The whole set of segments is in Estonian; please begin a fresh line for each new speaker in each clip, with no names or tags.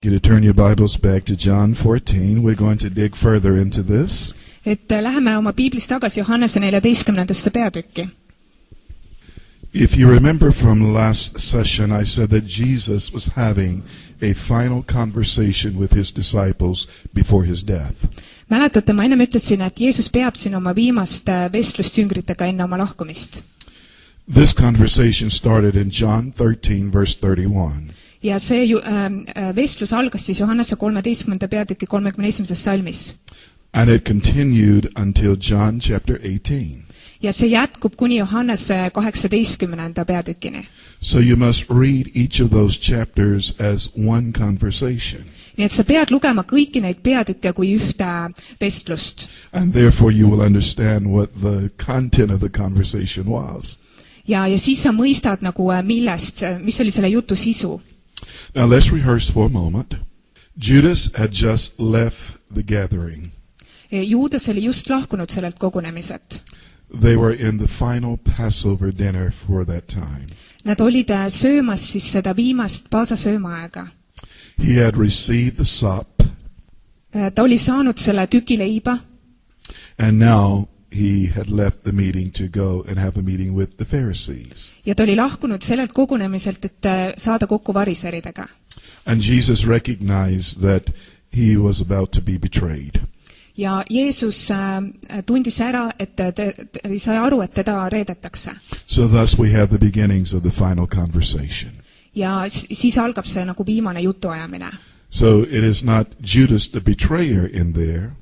Get to turn your Bibles back to John 14. We're going to dig further into this.
Et läheme oma piiblis tagasi Johannese 14. peatükki.
If you remember from last session, I said that Jesus was having a final conversation with his disciples before his death.
Mäletate, ma ennem ütlesin, et Jeesus peab siin oma viimast vestlust jüngritega enne oma lahkumist.
This conversation started in John 13, verse 31.
Ja see vestlus algas siis Johannese 13. peatüki 31. salmis.
And it continued until John chapter 18.
Ja see jätkub kuni Johannese 18. peatükini.
So you must read each of those chapters as one conversation.
Nii et sa pead lugema kõiki neid peatükke kui ühte vestlust.
And therefore you will understand what the content of the conversation was.
Ja siis sa mõistad nagu mis oli selle jutu sisu.
Now let's rehearse for a moment. Judas had just left the gathering.
Juudas oli just lahkunud sellelt kogunemiselt.
They were in the final Passover dinner for that time.
Nad olid söömas siis seda viimast paasasöömaaega.
He had received the sop.
Ta oli saanud selle tükileiba.
And now he had left the meeting to go and have a meeting with the Pharisees.
Ja ta oli lahkunud sellelt kogunemiselt, et saada kokku variseridega.
And Jesus recognized that he was about to be betrayed.
Ja Jeesus tundis ära, et sai aru, et teda reedetakse.
So thus we have the beginnings of the final conversation.
Ja siis algab see nagu viimane jutuajamine.
So it is not Judas the betrayer in there.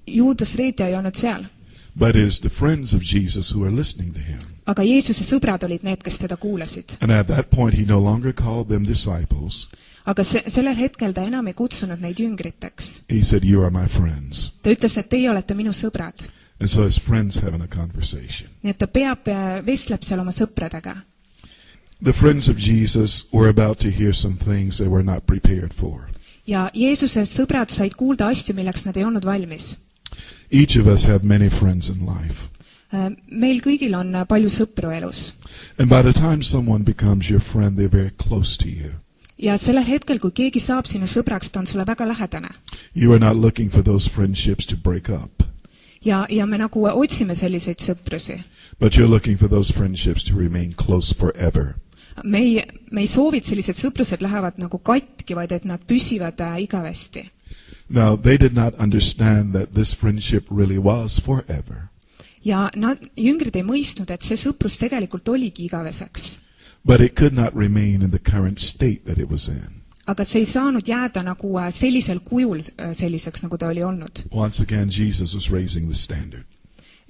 Juudas reetja ei olnud seal.
But it is the friends of Jesus who are listening to him.
Aga Jeesuse sõbrad olid need, kes teda kuulasid.
And at that point he no longer called them disciples.
Aga sellel hetkel ta enam ei kutsunud neid jüngriteks.
He said, you are my friends.
Ta ütles, et teie olete minu sõbrad.
And so his friends having a conversation.
Nii et ta vestleb seal oma sõpradega.
The friends of Jesus were about to hear some things they were not prepared for.
Ja Jeesuse sõbrad said kuulda asju, milleks nad ei olnud valmis.
Each of us have many friends in life.
Meil kõigil on palju sõpru elus.
And by the time someone becomes your friend, they're very close to you.
Ja sellel hetkel, kui keegi saab sinu sõbraks, ta on sulle väga lähedane.
You are not looking for those friendships to break up.
Ja me nagu otsime selliseid sõprusi.
But you're looking for those friendships to remain close forever.
Me ei soovid sellised sõprused lähevad nagu katki, vaid et nad püsivad igavesti.
Now, they did not understand that this friendship really was forever.
Ja jüngrid ei mõistnud, et see sõprus tegelikult oligi igaveseks.
But it could not remain in the current state that it was in.
Aga see ei saanud jääda nagu sellisel kujul selliseks, nagu ta oli olnud.
Once again, Jesus was raising the standard.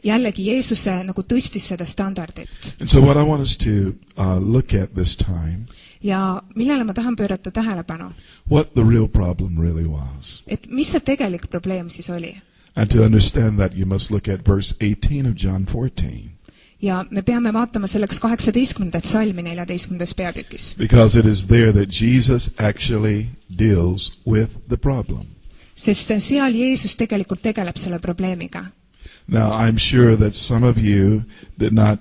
Jällegi Jeesus nagu tõstis seda standardit.
And so what I want us to look at this time,
ja millele ma tahan pöörata tähelepanu?
What the real problem really was.
Et mis see tegelik probleem siis oli?
And to understand that, you must look at verse 18 of John 14.
Ja me peame vaatama selleks 18. salmi 14. peatükis.
Because it is there that Jesus actually deals with the problem.
Sest seal Jeesus tegelikult tegeleb selle probleemiga.
Now, I'm sure that some of you did not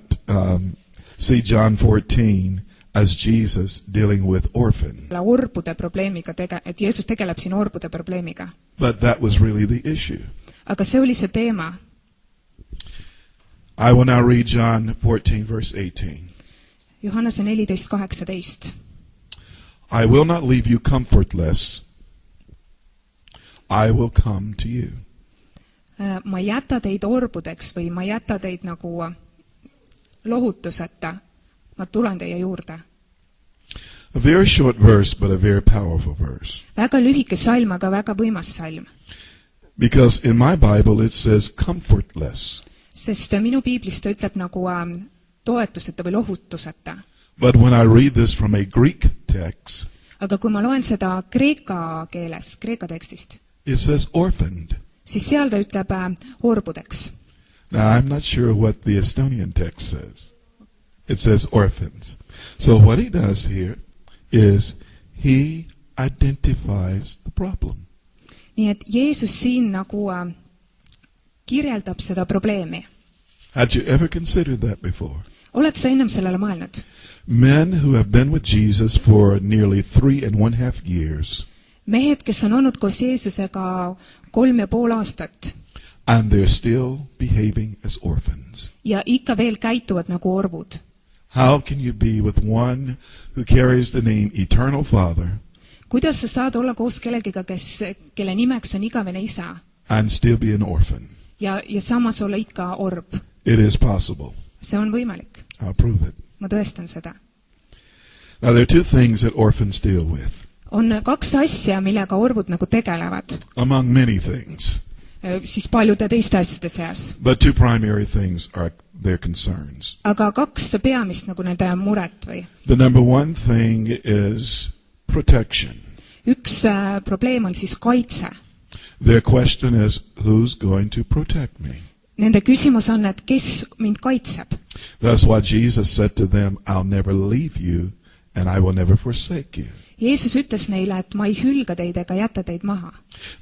see John 14 as Jesus dealing with orphans.
Orbude probleemiga et Jeesus tegeleb siin orbude probleemiga.
But that was really the issue.
Aga see oli see teema.
I will now read John 14, verse 18.
Johannese 14:18.
I will not leave you comfortless. I will come to you.
Ma ei jäta teid orbudeks või ma ei jäta teid nagu lohutuseta. Ma tulen teie juurde.
A very short verse, but a very powerful verse.
Väga lühike salm, aga väga võimas salm.
Because in my Bible it says comfortless.
Sest minu piiblis ta ütleb nagu toetuseta või lohutuseta.
But when I read this from a Greek text,
aga kui ma loen seda kreeka keeles, kreeka tekstist,
it says orphaned.
Siis seal ta ütleb orbudeks.
Now I'm not sure what the Estonian text says. It says orphans. So what he does here is he identifies the problem.
Nii et Jeesus siin nagu kirjeldab seda probleemi.
Had you ever considered that before?
Oled sa ennem sellele mõelnud?
Men who have been with Jesus for nearly 3.5 years.
mehed, kes on olnud koos Jeesusega 3,5 aastat
and they're still behaving as orphans.
ja ikka veel käituvad nagu orvud.
How can you be with one who carries the name Eternal Father
Kuidas sa saad olla koos kellegiga, kelle nimeks on igavene isa
and still be an orphan?
ja samas olla ikka orb?
It is possible.
See on võimalik.
I'll prove it.
Ma tõestan seda.
Now there are two things that orphans deal with.
On 2 asja, millega orvud nagu tegelevad.
Among many things.
Siis paljude teiste asjade seas.
But two primary things are their concerns.
Aga 2 peamist nagu nende muret või?
The number one thing is protection.
Üks probleem on siis kaitse.
Their question is, who's going to protect me?
Nende küsimus on, et kes mind kaitseb.
That's why Jesus said to them, I'll never leave you and I will never forsake you.
Jeesus ütles neile, et ma ei hülga teid ega jäta teid maha.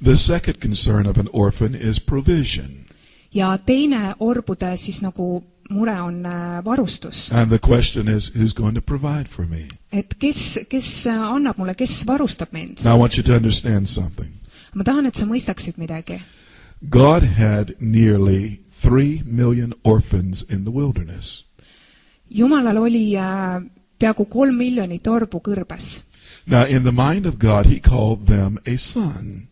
The second concern of an orphan is provision.
Ja teine orbude siis nagu mure on varustus.
And the question is, who's going to provide for me?
Et kes annab mulle, kes varustab mind?
Now I want you to understand something.
Ma tahan, et sa mõistaksid midagi.
God had nearly 3 million orphans in the wilderness.
Jumalal oli peaaegu 3 miljonit orbu kõrbes.
Now in the mind of God, he called them a son.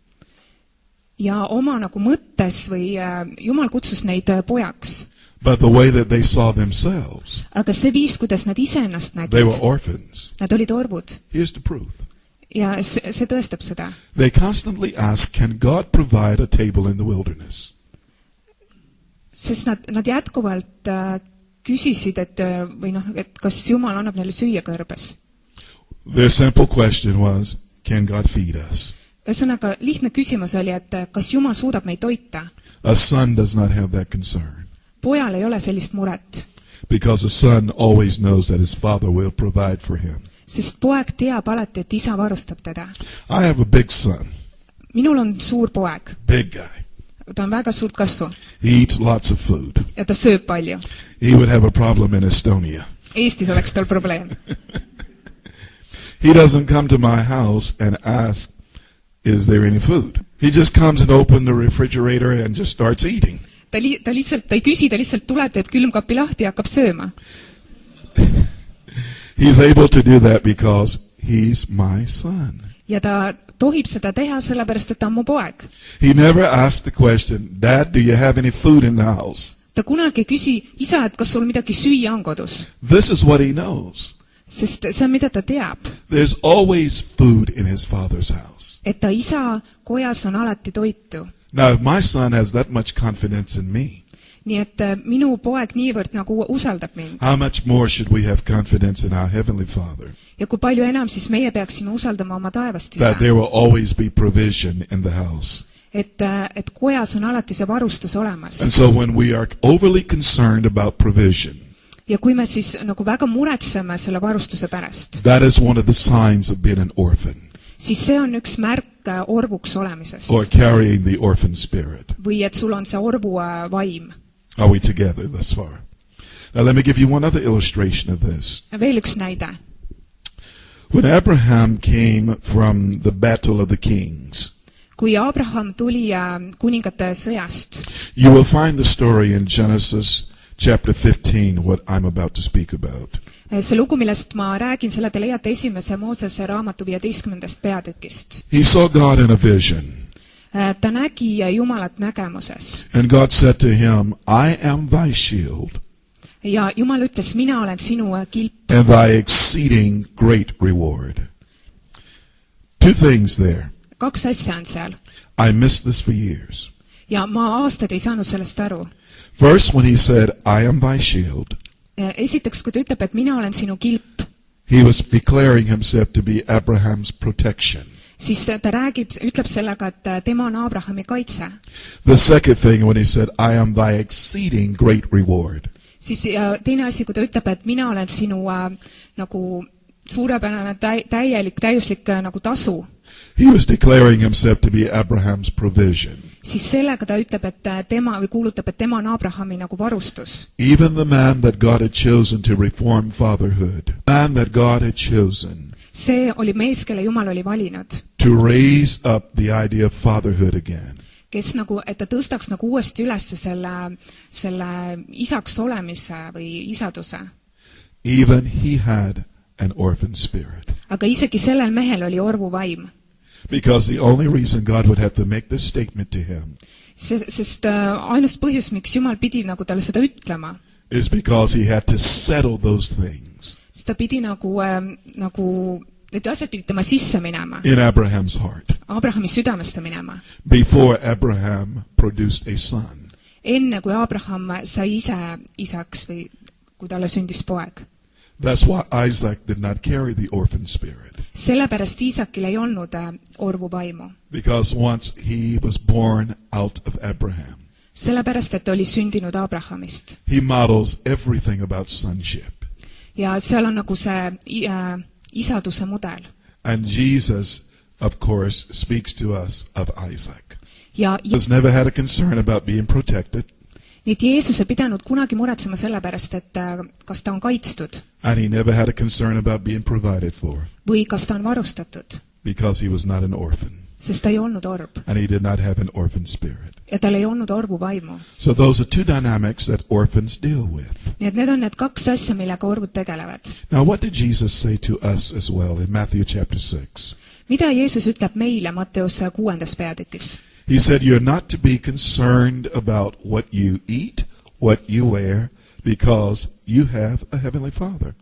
Ja oma nagu mõttes või Jumal kutsus neid pojaks.
But the way that they saw themselves,
Aga see viis, kuidas nad iseennast
they were
nägid,
orphans.
nad olid orvud.
Here's the proof.
Ja see tõestab seda.
They constantly ask, can God provide a table in the wilderness?
Sest nad jätkuvalt küsisid, et kas Jumal annab neile süüa kõrbes.
Their simple question was, can God feed us?
Ühesõnaga, lihtne küsimus oli, et kas Jumal suudab meid toita.
A son does not have that concern.
Pojal ei ole sellist muret,
Because a son always knows that his father will provide for him.
sest poeg teab alati, et isa varustab teda.
I have a big son,
Minul on suur poeg.
big guy.
Ta on väga suurt kasvu
He eats lots of food.
ja ta sööb palju.
He would have a problem in Estonia.
Eestis oleks tal probleem.
He doesn't come to my house and ask, is there any food? He just comes and opens the refrigerator and just starts eating.
Ta ei küsi, ta lihtsalt tuleb, teeb külmkapi lahti ja hakkab sööma.
He's able to do that because he's my son.
Ja ta tohib seda teha sellepärast, et ta on mu poeg.
He never asked the question, Dad, do you have any food in the house?
Ta kunagi ei küsi, isa, et kas sul midagi süüa on kodus.
This is what he knows.
Sest see on, mida ta teab.
There's always food in his father's house.
Et ta isa kojas on alati toitu.
Now, if my son has that much confidence in me,
Nii et minu poeg niivõrd nagu usaldab mind.
how much more should we have confidence in our Heavenly Father?
Ja kui palju enam siis meie peaksime usaldama oma taevast isa.
That there will always be provision in the house.
Et kojas on alati see varustus olemas.
And so when we are overly concerned about provision,
Ja kui me siis nagu väga muretseme selle varustuse pärast,
that is one of the signs of being an orphan
siis see on üks märk orvuks olemisest.
or carrying the orphan spirit.
Või et sul on see orvu vaim.
Are we together thus far? Now let me give you one other illustration of this.
Veel üks näide.
When Abraham came from the battle of the kings,
Kui Abraham tuli kuningate sõjast,
you will find the story in Genesis chapter 15, what I'm about to speak about.
see lugu, millest ma räägin, selle te leiate esimese Moosese raamatu 15. peatükist.
He saw God in a vision,
Ta nägi Jumalat nägemuses.
and God said to him, I am thy shield
Ja Jumal ütles, mina olen sinu kilp
and thy exceeding great reward. Two things there.
2 asja on seal.
I missed this for years.
Ja ma aastaid ei saanud sellest aru.
First, when he said, I am thy shield,
Esiteks, kui ta ütleb, et mina olen sinu kilp,
he was declaring himself to be Abraham's protection.
siis ta ütleb sellega, et tema on Abrahami kaitse.
The second thing, when he said, I am thy exceeding great reward,
Siis teine asi, kui ta ütleb, et mina olen sinu nagu suurepärane, täiuslik nagu tasu,
he was declaring himself to be Abraham's provision.
siis sellega ta ütleb, et tema või kuulutab, et tema on Abrahami nagu varustus.
Even the man that God had chosen to reform fatherhood, man that God had chosen
See oli mees, kelle Jumal oli valinud,
to to raise up the idea of fatherhood again.
kes nagu, et ta tõstaks nagu uuesti üles selle isaks olemise või isaduse.
Even he had an orphan spirit.
Aga isegi sellel mehel oli orvu vaim.
Because the only reason God would have to make this statement to him
Sest ainus põhjus, miks Jumal pidi nagu talle seda ütlema,
is because he had to settle those things
sest ta pidi nagu, need asjad pidid tema sisse minema,
in Abraham's heart
Abrahami südamesse minema,
before Abraham produced a son.
enne kui Abraham sai ise isaks või kui talle sündis poeg.
That's why Isaac did not carry the orphan spirit.
Sellepärast Iisakil ei olnud orvu vaimu.
Because once he was born out of Abraham,
Sellepärast, et ta oli sündinud Abrahamist.
he models everything about sonship.
Ja seal on nagu see isaduse mudel.
And Jesus, of course, speaks to us of Isaac.
Ja
He has never had a concern about being protected,
nii et Jeesus ei pidanud kunagi muretsema sellepärast, et kas ta on kaitstud
and he never had a concern about being provided for,
või kas ta on varustatud,
because he was not an orphan,
sest ta ei olnud orb
and he did not have an orphan spirit.
ja tal ei olnud orvu vaimu.
So those are two dynamics that orphans deal with.
Nii et need on need kaks asja, millega orvud tegelevad.
Now, what did Jesus say to us as well in Matthew chapter 6?
Mida Jeesus ütleb meile Matteuse 6. peatükis?
He said, you're not to be concerned about what you eat, what you wear, because you have a heavenly Father.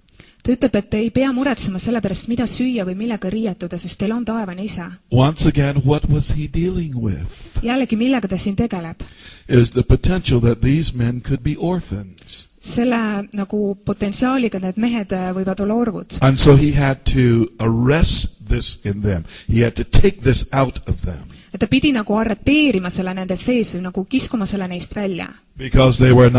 Ta ütleb, et ei pea muretsema selle pärast, mida süüa või millega riietuda, sest teil on taevane isa.
Once again, what was he dealing with?
Jällegi, millega ta siin tegeleb?
Is the potential that these men could be orphans.
Selle nagu potentsiaaliga need mehed võivad olla orvud.
And so he had to arrest this in them. He had to take this out of them.
Et ta pidi nagu arreteerima selle nende sees või nagu kiskuma selle neist välja.
Because they were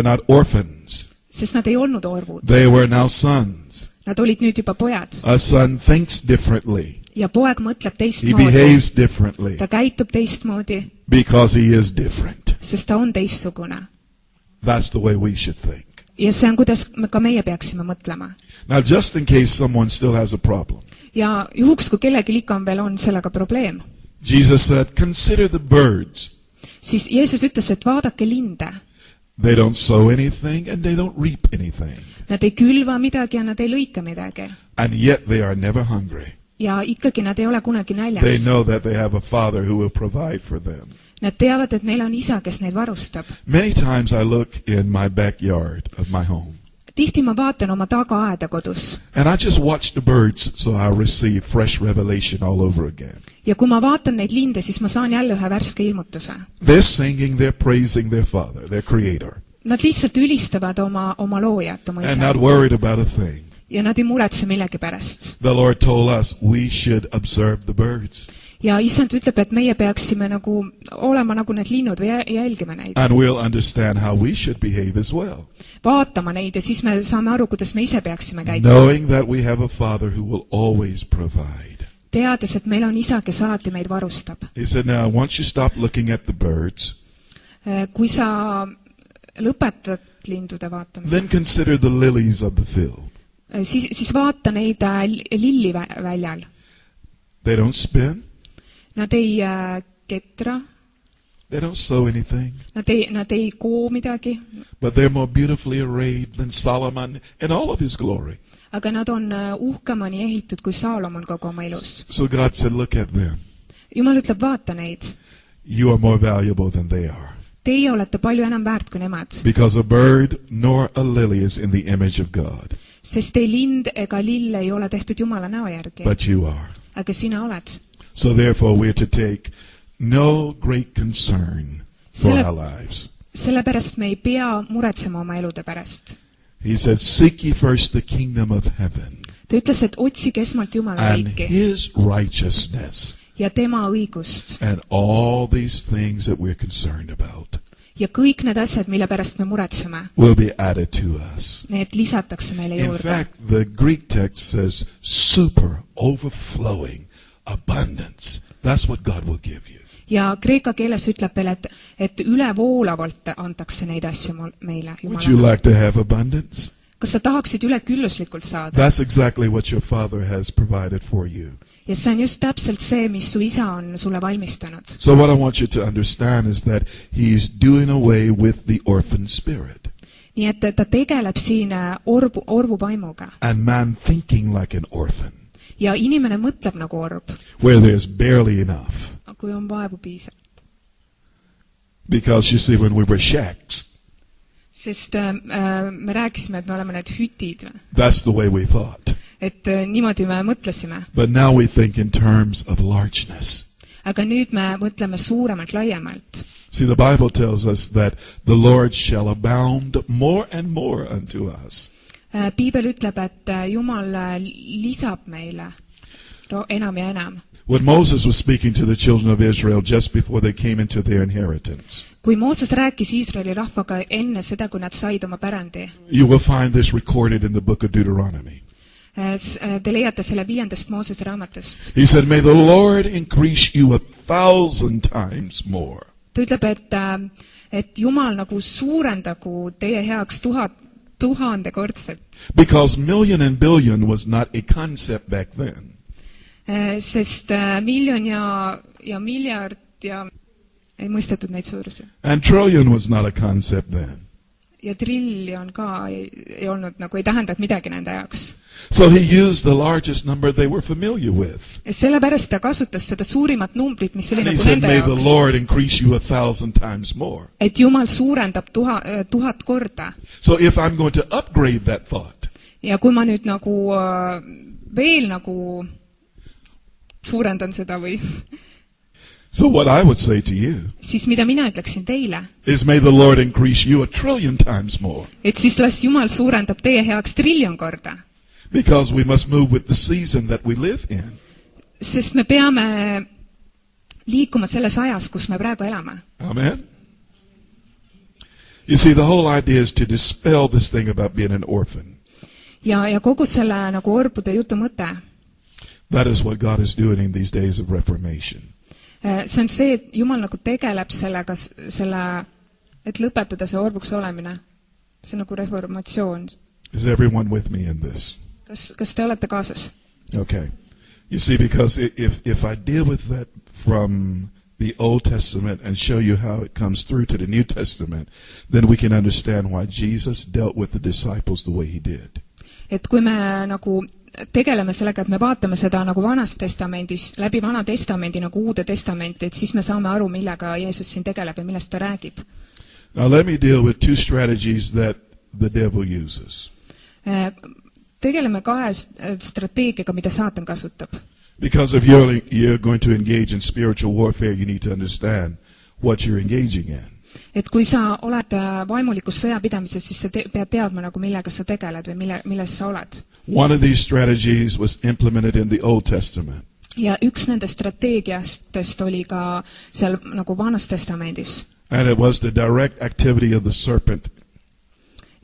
not orphans.
Sest nad ei olnud orvud.
They were now sons.
Nad olid nüüd juba pojad.
A son thinks differently.
Ja poeg mõtleb
He
teistmoodi.
behaves differently
Ta käitub teistmoodi,
because he is different.
sest ta on teistsugune.
That's the way we should think.
Ja see on, kuidas ka meie peaksime mõtlema.
Now, just in case someone still has a problem,
Ja juhuks, kui kellelgi ikka veel on sellega probleem,
Jesus said, consider the birds.
siis Jeesus ütles, et vaadake linde.
They don't sow anything and they don't reap anything.
Nad ei külva midagi ja nad ei lõika midagi.
And yet they are never hungry.
Ja ikkagi nad ei ole kunagi
They
näljas.
know that they have a Father who will provide for them.
Nad teavad, et neil on isa, kes neid varustab.
Many times I look in my backyard of my home
Tihti ma vaatan oma tagaaeda kodus.
and I just watch the birds so I receive fresh revelation all over again.
Ja kui ma vaatan neid linde, siis ma saan jälle ühe värske ilmutuse.
They're singing, they're praising their Father, their Creator,
Nad lihtsalt ülistavad oma loojat, oma
and
isa.
not worried about a thing.
Ja nad ei muretse millegi pärast.
The Lord told us we should observe the birds,
Ja issand ütleb, et meie peaksime nagu olema nagu need linnud või jälgima neid.
and we'll understand how we should behave as well,
Vaatama neid ja siis me saame aru, kuidas me ise peaksime käituma.
knowing that we have a Father who will always provide.
Teades, et meil on isa, kes alati meid varustab.
He said, now, once you stop looking at the birds,
Kui sa lõpetad lindude vaatamise,
then consider the lilies of the field.
siis vaata neid lilli väljal.
They don't spin,
Nad ei ketra,
they don't sow anything,
nad ei koo midagi,
but they're more beautifully arrayed than Solomon in all of his glory.
aga nad on uhkemani ehitud kui Saalomon kogu oma ilus.
So God said, look at them.
Jumal ütleb, vaata neid.
You are more valuable than they are.
Teie olete palju enam väärt kui nemad.
Because a bird nor a lily is in the image of God,
Sest ei lind ega lill ei ole tehtud Jumala näo järgi.
but you are.
Aga sina oled.
So therefore we're to take no great concern for
Selle-
our lives.
Sellepärast me ei pea muretsema oma elude pärast.
He said, seek ye first the kingdom of heaven
Ta ütles, et otsige esmalt Jumala
and
riiki
his righteousness,
ja tema õigust.
and all these things that we're concerned about
Ja kõik need asjad, mille pärast me muretseme,
will be added to us.
need lisatakse meile
In
juurde.
fact, the Greek text says super, overflowing, abundance. That's what God will give you.
Ja kreeka keeles ütleb veel, et ülevoolavalt antakse neid asju meile
Would you
Jumala.
like to have abundance?
Kas sa tahaksid ülekülluslikult saada?
That's exactly what your Father has provided for you.
ja see on just täpselt see, mis su isa on sulle valmistanud.
So what I want you to understand is that he's doing away with the orphan spirit.
Nii et ta tegeleb siin orvuvaimuga.
And man thinking like an orphan.
Ja inimene mõtleb nagu orb.
Where there's barely enough.
Kui on vaevu piisavalt.
Because you see, when we were shacks,
sest me rääkisime, et me oleme need hütid.
That's the way we thought.
Et niimoodi me mõtlesime.
But now we think in terms of largeness.
Aga nüüd me mõtleme suuremalt, laiemalt.
See, the Bible tells us that the Lord shall abound more and more unto us.
Piibel ütleb, et Jumal lisab meile enam ja enam.
When Moses was speaking to the children of Israel just before they came into their inheritance,
kui Mooses rääkis Iisraeli rahvaga enne seda, kui nad said oma pärandi,
you will find this recorded in the book of Deuteronomy.
Te leiate selle 5. Moosese raamatust.
He said, may the Lord increase you 1,000 times more.
Ta ütleb, et Jumal nagu suurendagu teie heaks 1000-kordselt.
Because million and billion was not a concept back then.
Sest miljon ja miljard ja ei mõistetud neid suurusi.
And trillion was not a concept then.
Ja trillion ka ei olnud, nagu ei tähendanud midagi nende jaoks.
So he used the largest number they were familiar with.
Sellepärast ta kasutas seda suurimat numbrit, mis oli
And he
nagu
said,
nende
may the
jaoks.
Lord increase you 1,000 times more.
Et Jumal suurendab 1000 korda.
So if I'm going to upgrade that thought,
ja kui ma nüüd nagu veel nagu suurendan seda või
so what I would say to you
siis mida mina ütleksin teile,
is may the Lord increase you 1,000,000,000 times more.
et siis las Jumal suurendab teie heaks 1,000,000,000 korda.
Because we must move with the season that we live in.
Sest me peame liikuma selles ajas, kus me praegu elame.
Amen. You see, the whole idea is to dispel this thing about being an orphan.
Ja kogu selle nagu orbude jutu mõte.
That is what God is doing in these days of Reformation.
See on see, et Jumal nagu tegeleb sellega, et lõpetada see orbuks olemine. See on nagu reformatsioon.
Is everyone with me in this?
Kas te olete kaasas?
Okay. You see, because if I deal with that from the Old Testament and show you how it comes through to the New Testament, then we can understand why Jesus dealt with the disciples the way he did.
Et kui me nagu tegeleme sellega, et me vaatame seda nagu Vanas Testamendis, läbi Vana Testamendi nagu Uude Testamenti, et siis me saame aru, millega Jeesus siin tegeleb ja millest ta räägib.
Now let me deal with two strategies that the devil uses.
Tegeleme kahe strateegiaga, mida saatan kasutab.
Because if you're going to engage in spiritual warfare, you need to understand what you're engaging in.
Et kui sa oled vaimulikus sõjapidamises, siis sa pead teadma nagu millega sa tegeled või milles sa oled.
One of these strategies was implemented in the Old Testament.
Ja üks nendest strateegiastest oli ka seal nagu Vanas Testamendis.
And it was the direct activity of the serpent.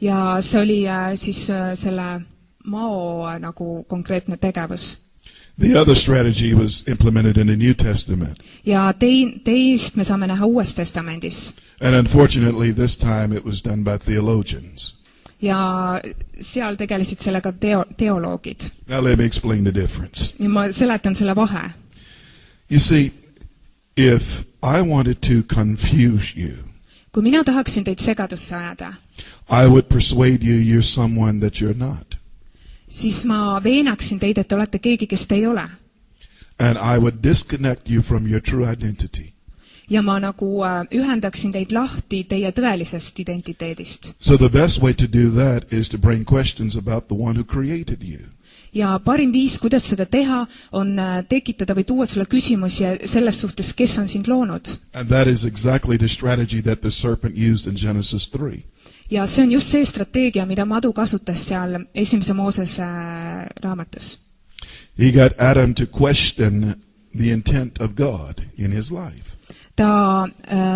Ja see oli siis selle mao nagu konkreetne tegevus.
The other strategy was implemented in the New Testament.
Ja teist me saame näha Uues Testamendis.
And unfortunately, this time it was done by theologians.
Ja seal tegelesid sellega teoloogid.
Now let me explain the difference.
Ja ma seletan selle vahe.
You see, if I wanted to confuse you,
kui mina tahaksin teid segadusse ajada,
I would persuade you you're someone that you're not.
Siis ma veenaksin teid, et te olete keegi, kes te ei ole.
And I would disconnect you from your true identity.
Ja ma nagu ühendaksin teid lahti teie tõelisest identiteedist.
So the best way to do that is to bring questions about the one who created you.
Ja parim viis, kuidas seda teha, on tekitada või tuua sulle küsimusi selles suhtes, kes on sind loonud.
And that is exactly the strategy that the serpent used in Genesis 3.
Ja see on just see strateegia, mida Madu kasutas seal 1. Moosese raamatus.
He got Adam to question the intent of God in his life.
Ta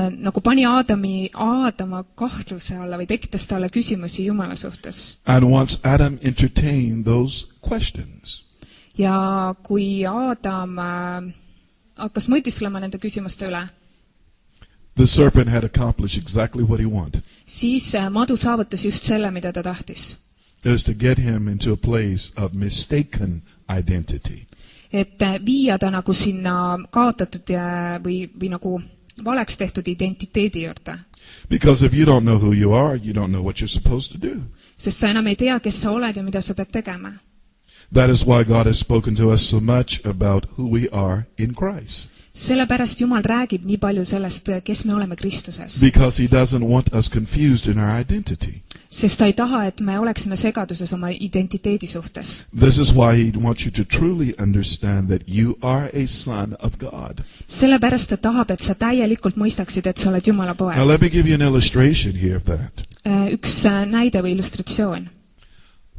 nagu pani Aadama kahtluse alla või tekitas talle küsimusi Jumala suhtes.
And once Adam entertained those questions,
ja kui Aadam hakkas mõtisklema nende küsimuste üle,
the serpent had accomplished exactly what he wanted.
Siis Madu saavutas just selle, mida ta tahtis.
It is to get him into a place of mistaken identity.
et viia ta nagu sinna kaotatud või nagu valeks tehtud identiteedi juurde.
Because if you don't know who you are, you don't know what you're supposed to do.
Sest sa enam ei tea, kes sa oled ja mida sa pead tegema.
That is why God has spoken to us so much about who we are in Christ.
Sellepärast Jumal räägib nii palju sellest, kes me oleme Kristuses.
Because he doesn't want us confused in our identity.
Sest ta ei taha, et me oleksime segaduses oma identiteedi suhtes.
This is why he wants you to truly understand that you are a son of God.
Sellepärast ta tahab, et sa täielikult mõistaksid, et sa oled Jumala
Now
poeg.
let me give you an illustration here of that.
Üks näide või illustratsioon.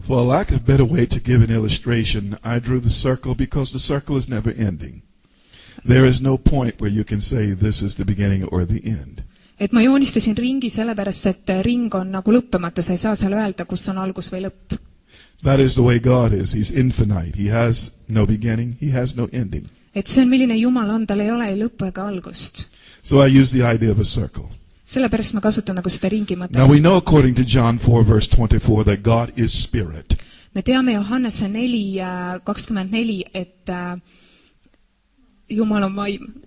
For lack of better way to give an illustration, I drew the circle because the circle is never ending. There is no point where you can say this is the beginning or the end.
Et ma joonistasin ringi sellepärast, et ring on nagu lõppematu, sa ei saa seal öelda, kus on algus või lõpp.
That is the way God is. He's infinite. He has no beginning. He has no ending.
Et see on, milline Jumal on, tal ei ole ei lõppu ega algust.
So I use the idea of a circle.
Sellepärast ma kasutan nagu seda ringi mõtet.
Now we know according to John 4 verse 24 that God is spirit.
Me teame Johannese 4:24, et Jumal on vaim.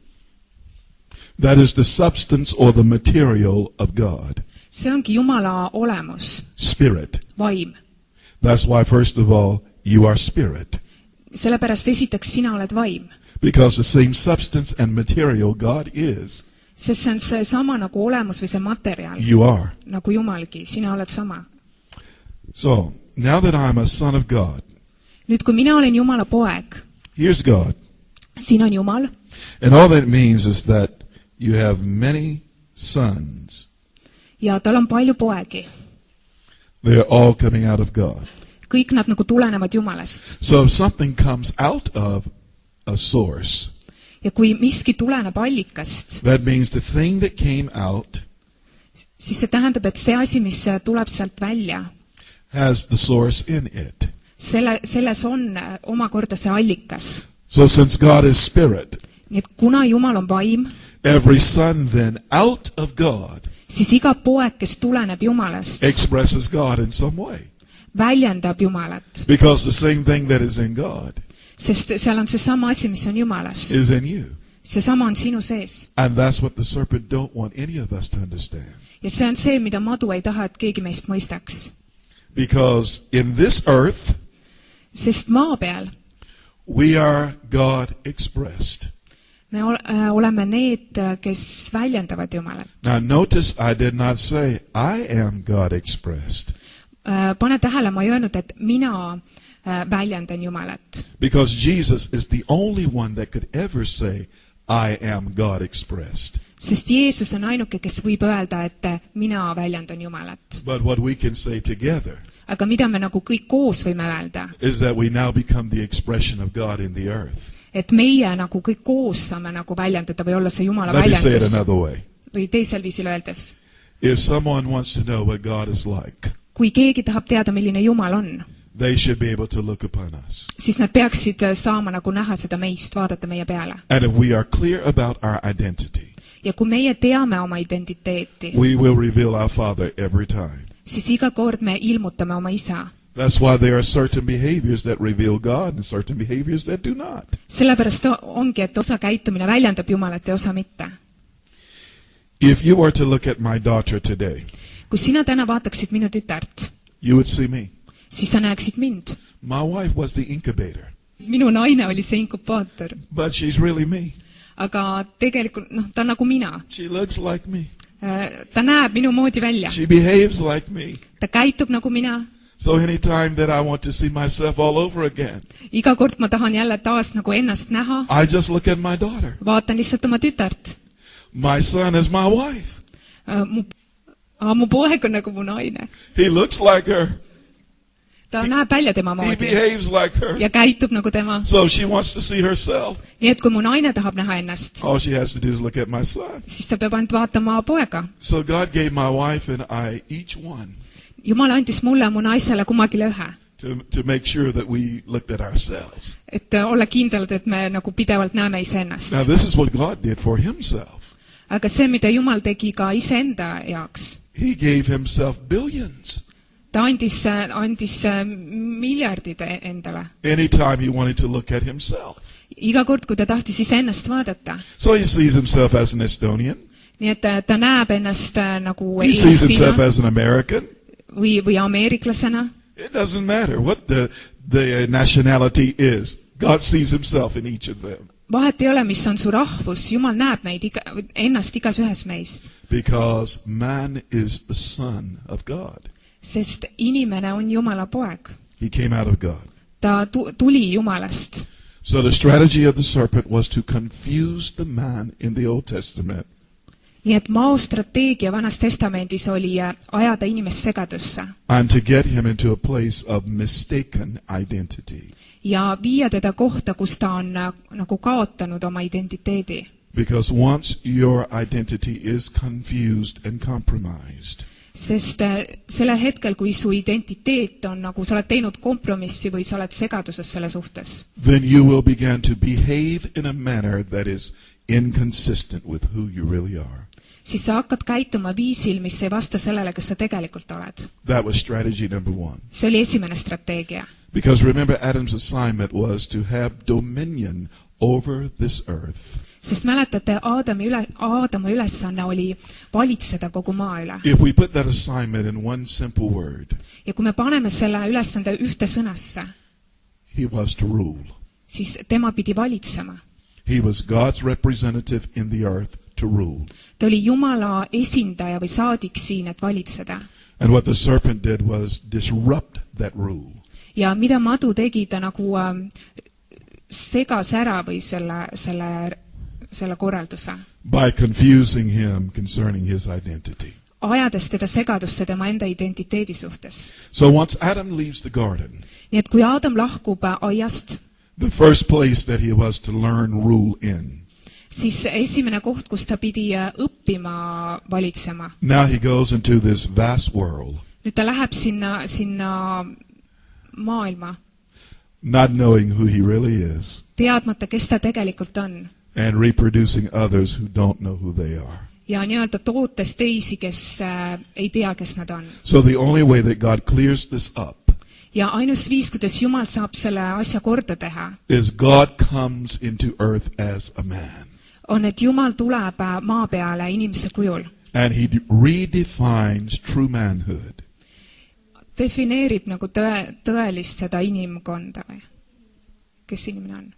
That is the substance or the material of God.
See ongi Jumala olemus,
Spirit.
vaim.
That's why, first of all, you are spirit.
Sellepärast esiteks sina oled vaim.
Because the same substance and material God is,
Sest see on see sama nagu olemus või see materjal,
you are.
nagu Jumalgi, sina oled sama.
So, now that I'm a son of God,
Nüüd, kui mina olen Jumala poeg,
here's God.
siin on Jumal,
And all that means is that you have many sons.
ja tal on palju poegi.
They're all coming out of God.
Kõik nad nagu tulenevad Jumalast.
So if something comes out of a source,
Ja kui miski tuleneb allikast,
that means the thing that came out
siis see tähendab, et see asi, mis tuleb sealt välja,
has the source in it.
selles on omakorda see allikas.
So since God is spirit,
Nii et kuna Jumal on vaim,
every son then out of God
siis iga poeg, kes tuleneb Jumalast,
expresses God in some way.
väljendab Jumalat.
Because the same thing that is in God
Sest seal on see sama asi, mis on Jumalas.
is in you.
See sama on sinu sees.
And that's what the serpent don't want any of us to understand.
Ja see on see, mida madu ei taha, et keegi meist mõistaks.
Because in this earth,
Sest maa peal
we are God expressed.
me oleme need, kes väljendavad Jumalat.
Now notice I did not say I am God expressed.
Pane tähele, ma ei öelnud, et mina väljendan Jumalat.
Because Jesus is the only one that could ever say I am God expressed.
Sest Jeesus on ainuke, kes võib öelda, et mina väljendan Jumalat.
But what we can say together
Aga mida me nagu kõik koos võime öelda,
is that we now become the expression of God in the earth.
et meie nagu kõik koos saame nagu väljendada või olla see Jumala
Let me say it
väljendus.
another way.
Või teisel viisil öeldes,
If someone wants to know what God is like,
kui keegi tahab teada, milline Jumal on,
they should be able to look upon us.
siis nad peaksid saama nagu näha seda meist, vaadata meie peale.
And if we are clear about our identity,
Ja kui meie teame oma identiteeti,
we will reveal our Father every time.
siis iga kord me ilmutame oma isa.
That's why there are certain behaviors that reveal God and certain behaviors that do not.
Sellepärast ongi, et osa käitumine väljendab Jumalat ja osa mitte.
If you were to look at my daughter today,
Kui sina täna vaataksid minu tütart,
you would see me.
siis sa näeksid mind.
My wife was the incubator,
Minu naine oli see inkubaator.
but she's really me.
Aga tegelikult, ta on nagu mina.
She looks like me.
Ta näeb minu moodi välja.
She behaves like me.
Ta käitub nagu mina.
So anytime that I want to see myself all over again,
Iga kord ma tahan jälle taas nagu ennast näha,
I just look at my daughter.
vaatan lihtsalt oma tütart.
My son is my wife.
Mu poeg on nagu mu naine.
He looks like her.
Ta näeb välja tema
He
moodi
behaves like her.
ja käitub nagu tema.
So if she wants to see herself,
Nii et kui mu naine tahab näha ennast,
all she has to do is look at my son.
siis ta peab ainult vaatama poega.
So God gave my wife and I each one
Jumal andis mulle ja mu naisele kummagile ühe.
to make sure that we looked at ourselves.
Et olla kindlad, et me nagu pidevalt näeme iseennast.
Now this is what God did for himself.
Aga see, mida Jumal tegi ka iseenda jaoks,
He gave himself billions.
ta andis miljardid endale.
Anytime he wanted to look at himself.
iga kord, kui ta tahtis iseennast vaadata.
So he sees himself as an Estonian.
Nii et ta näeb ennast nagu
He sees himself
Eestina
as an American.
või ameeriklasena.
It doesn't matter what the nationality is. God sees himself in each of them.
Vahet ei ole, mis on su rahvus, Jumal näeb ennast igas ühes meist.
Because man is the son of God.
Sest inimene on Jumala poeg.
He came out of God.
Ta tuli Jumalast.
So the strategy of the serpent was to confuse the man in the Old Testament.
Nii et mao strateegia Vanas Testamendis oli ajada inimest segadusse.
And to get him into a place of mistaken identity.
Ja viia teda kohta, kus ta on nagu kaotanud oma identiteedi.
Because once your identity is confused and compromised,
Sest selle hetkel, kui su identiteet on nagu sa oled teinud kompromissi või sa oled segaduses selle suhtes,
then you will begin to behave in a manner that is inconsistent with who you really are.
siis sa hakkad käituma viisil, mis ei vasta sellele, kes sa tegelikult oled.
That was strategy number one.
See oli esimene strateegia.
Because remember, Adam's assignment was to have dominion over this earth.
Sest mäletate, Aadama ülesanne oli valitseda kogu maa üle.
If we put that assignment in one simple word,
Ja kui me paneme selle ülesande ühte sõnasse,
he was to rule.
siis tema pidi valitsema.
He was God's representative in the earth to rule.
Ta oli Jumala esindaja või saadik siin, et valitseda.
And what the serpent did was disrupt that rule.
Ja mida madu tegi, ta nagu segas ära või selle korralduse.
By confusing him concerning his identity.
Ajades teda segadusse tema enda identiteedi suhtes.
So once Adam leaves the garden,
Nii et kui Aadam lahkub aiast,
the first place that he was to learn rule in,
siis esimene koht, kus ta pidi õppima valitsema.
now he goes into this vast world,
Nüüd ta läheb sinna maailma,
not knowing who he really is,
teadmata, kes ta tegelikult on.
and reproducing others who don't know who they are.
Ja nii-öelda tootes teisi, kes ei tea, kes nad on.
So the only way that God clears this up
Ja ainus viis, kuidas Jumal saab selle asja korda teha,
is God comes into earth as a man.
on, et Jumal tuleb maa peale inimese kujul.
And he redefines true manhood.
Defineerib nagu tõelist seda inimkonda või? Kes inimene on?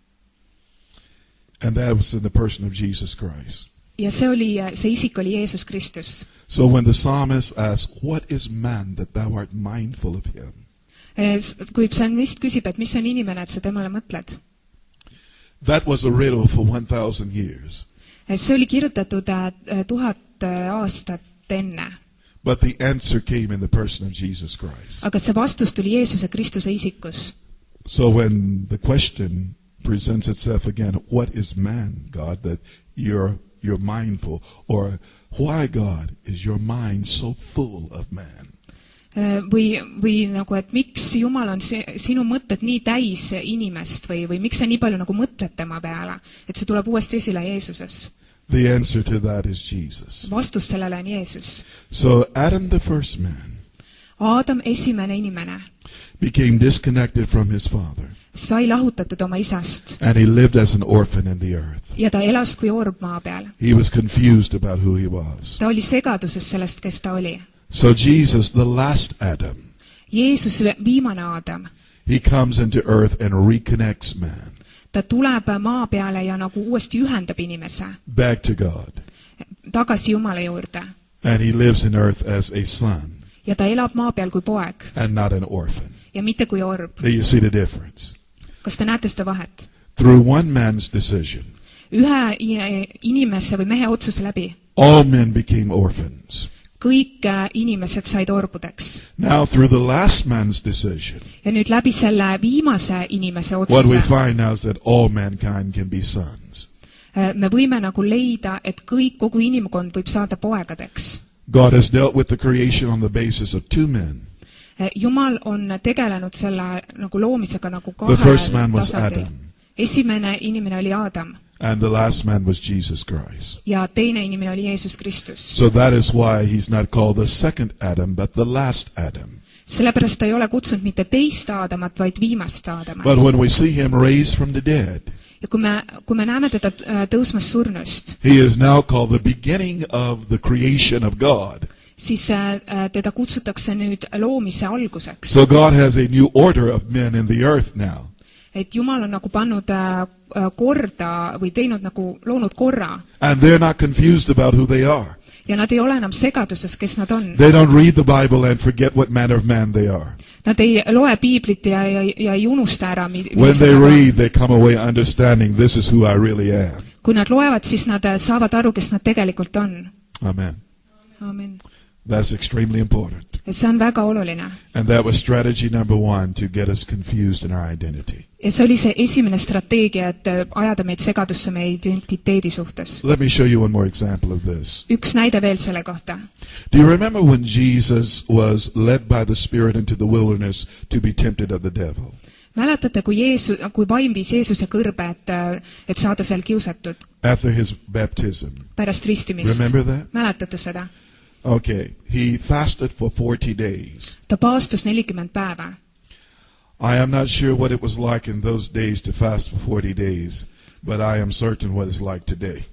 And that was in the person of Jesus Christ.
Ja see isik oli Jeesus Kristus.
So when the psalmist asks, what is man that thou art mindful of him?
Kui psalmist küsib, et mis on inimene, et sa temale mõtled?
That was a riddle for 1,000 years.
See oli kirjutatud 1000 aastat enne.
But the answer came in the person of Jesus Christ.
Aga see vastus tuli Jeesuse Kristuse isikus.
So when the question presents itself again, what is man, God, that you're mindful? Or why, God, is your mind so full of man?
Või nagu, et miks Jumal on sinu mõtted nii täis inimest või miks sa nii palju nagu mõtled tema peale, et see tuleb uuesti esile Jeesuses.
The answer to that is Jesus.
Vastus sellele on Jeesus.
So Adam, the first man,
Aadam, esimene inimene,
became disconnected from his father.
Sai lahutatud oma isast.
And he lived as an orphan in the earth.
Ja ta elas kui orb maa peal.
He was confused about who he was.
Ta oli segaduses sellest, kes ta oli.
So Jesus, the last Adam,
Jeesus, viimane Aadam,
he comes into earth and reconnects man.
Ta tuleb maa peale ja nagu uuesti ühendab inimese.
Back to God.
Tagasi Jumala juurde.
And he lives in earth as a son.
Ja ta elab maa peal kui poeg.
And not an orphan.
Ja mitte kui orb.
Do you see the difference?
Kas te näete seda vahet?
Through one man's decision,
Ühe inimese või mehe otsuse läbi,
all men became orphans.
kõik inimesed said orbudeks.
Now through the last man's decision,
Ja nüüd läbi selle viimase inimese
what we
otsuse
find now is that all mankind can be sons.
me võime nagu leida, et kogu inimkond võib saada poegadeks.
God has dealt with the creation on the basis of two men.
Jumal on tegelenud selle nagu loomisega nagu
The first man
kahel
was
tasandil.
Adam.
Esimene inimene oli Aadam
And the last man was Jesus Christ.
ja teine inimene oli Jeesus Kristus.
So that is why he's not called the second Adam, but the last Adam.
Sellepärast ta ei ole kutsunud mitte teist Aadamat, vaid viimast Aadamat.
But when we see him raised from the dead,
ja kui me näeme teda tõusmas surnust,
he is now called the beginning of the creation of God.
siis teda kutsutakse nüüd loomise alguseks.
So God has a new order of men in the earth now.
Et Jumal on nagu pannud korda või loonud korra.
And they're not confused about who they are.
Ja nad ei ole enam segaduses, kes nad on.
They don't read the Bible and forget what manner of man they are.
Nad ei loe piiblit ja ei unusta ära,
When they read, they come away understanding this is who I really am.
Kui nad loevad, siis nad saavad aru, kes nad tegelikult on.
Amen.
Amen.
That's extremely important.
Ja see on väga oluline.
And that was strategy number 1 to get us confused in our identity.
Ja see oli see esimene strateegia, et ajada meid segadusse meie identiteedi suhtes.
Let me show you one more example of this.
Üks näide veel selle kohta.
Do you remember when Jesus was led by the Spirit into the wilderness to be tempted of the devil?
Mäletate, kui vaim viis Jeesuse kõrbe, et saada seal kiusatud
After his baptism.
pärast ristimist?
Remember that?
Mäletate seda?
Okay. He fasted for 40 days.
Ta paastus 40 päeva.
I am not sure what it was like in those days to fast for 40 days, but I am certain what it's like today.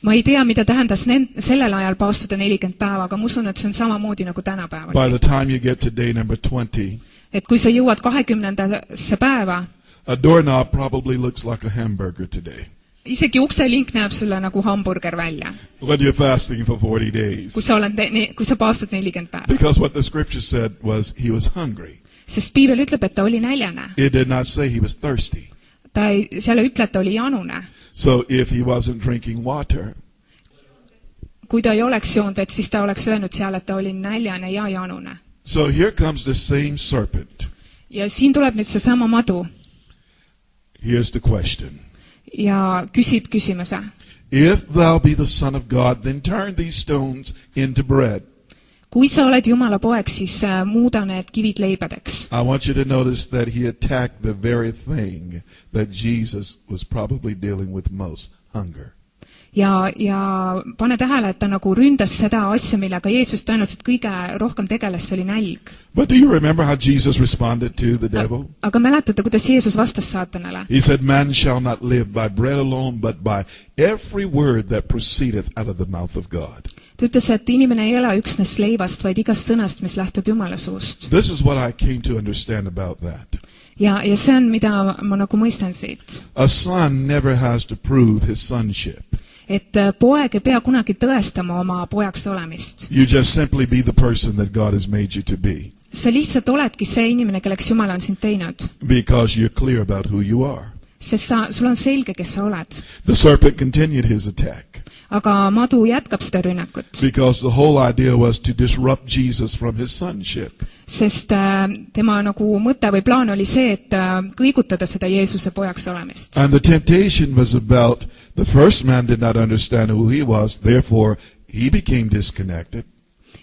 Ma ei tea, mida tähendas sellel ajal paastuda 40 päeva, aga ma usun, et see on samamoodi nagu tänapäeval.
By the time you get to day number 20,
et kui sa jõuad 20. päeva,
a doorknob probably looks like a hamburger today.
Isegi ukselink näeb sulle nagu hamburger välja.
When you're fasting for 40 days.
Kui sa paastud 40 päeva.
Because what the scripture said was he was hungry.
Sest piibel ütleb, et ta oli näljane.
It did not say he was thirsty.
Seal ei ütle, et ta oli janune.
So if he wasn't drinking water,
kui ta ei oleks joonud vett, siis ta oleks öelnud seal, et ta oli näljane ja janune.
So here comes the same serpent.
Ja siin tuleb nüüd see sama madu.
Here's the question.
Ja küsib küsimuse.
If thou be the Son of God, then turn these stones into bread.
Kui sa oled Jumala poeg, siis muuda need kivid leibadeks.
I want you to notice that he attacked the very thing that Jesus was probably dealing with most, hunger.
Ja pane tähele, et ta nagu ründas seda asja, millega Jeesus tõenäoliselt kõige rohkem tegeles, see oli nälg.
But do you remember how Jesus responded to the devil?
Aga mäletate, kuidas Jeesus vastas saatanale?
He said, man shall not live by bread alone, but by every word that proceedeth out of the mouth of God.
Ta ütles, et inimene ei ela üksnes leivast, vaid igast sõnast, mis lähtub Jumala suust.
This is what I came to understand about that.
Ja see on, mida ma nagu mõistan siit.
A son never has to prove his sonship.
Et poeg ei pea kunagi tõestama oma pojaks olemist.
You just simply be the person that God has made you to be.
Sa lihtsalt oledki see inimene, kelleks Jumal on sind teinud.
Because you're clear about who you are.
Sest sul on selge, kes sa oled.
The serpent continued his attack.
Aga madu jätkab seda rünnakut.
Because the whole idea was to disrupt Jesus from his sonship.
Sest tema nagu mõte või plaan oli see, et kõigutada seda Jeesuse pojaks olemist.
And the temptation was about the first man did not understand who he was, therefore he became disconnected.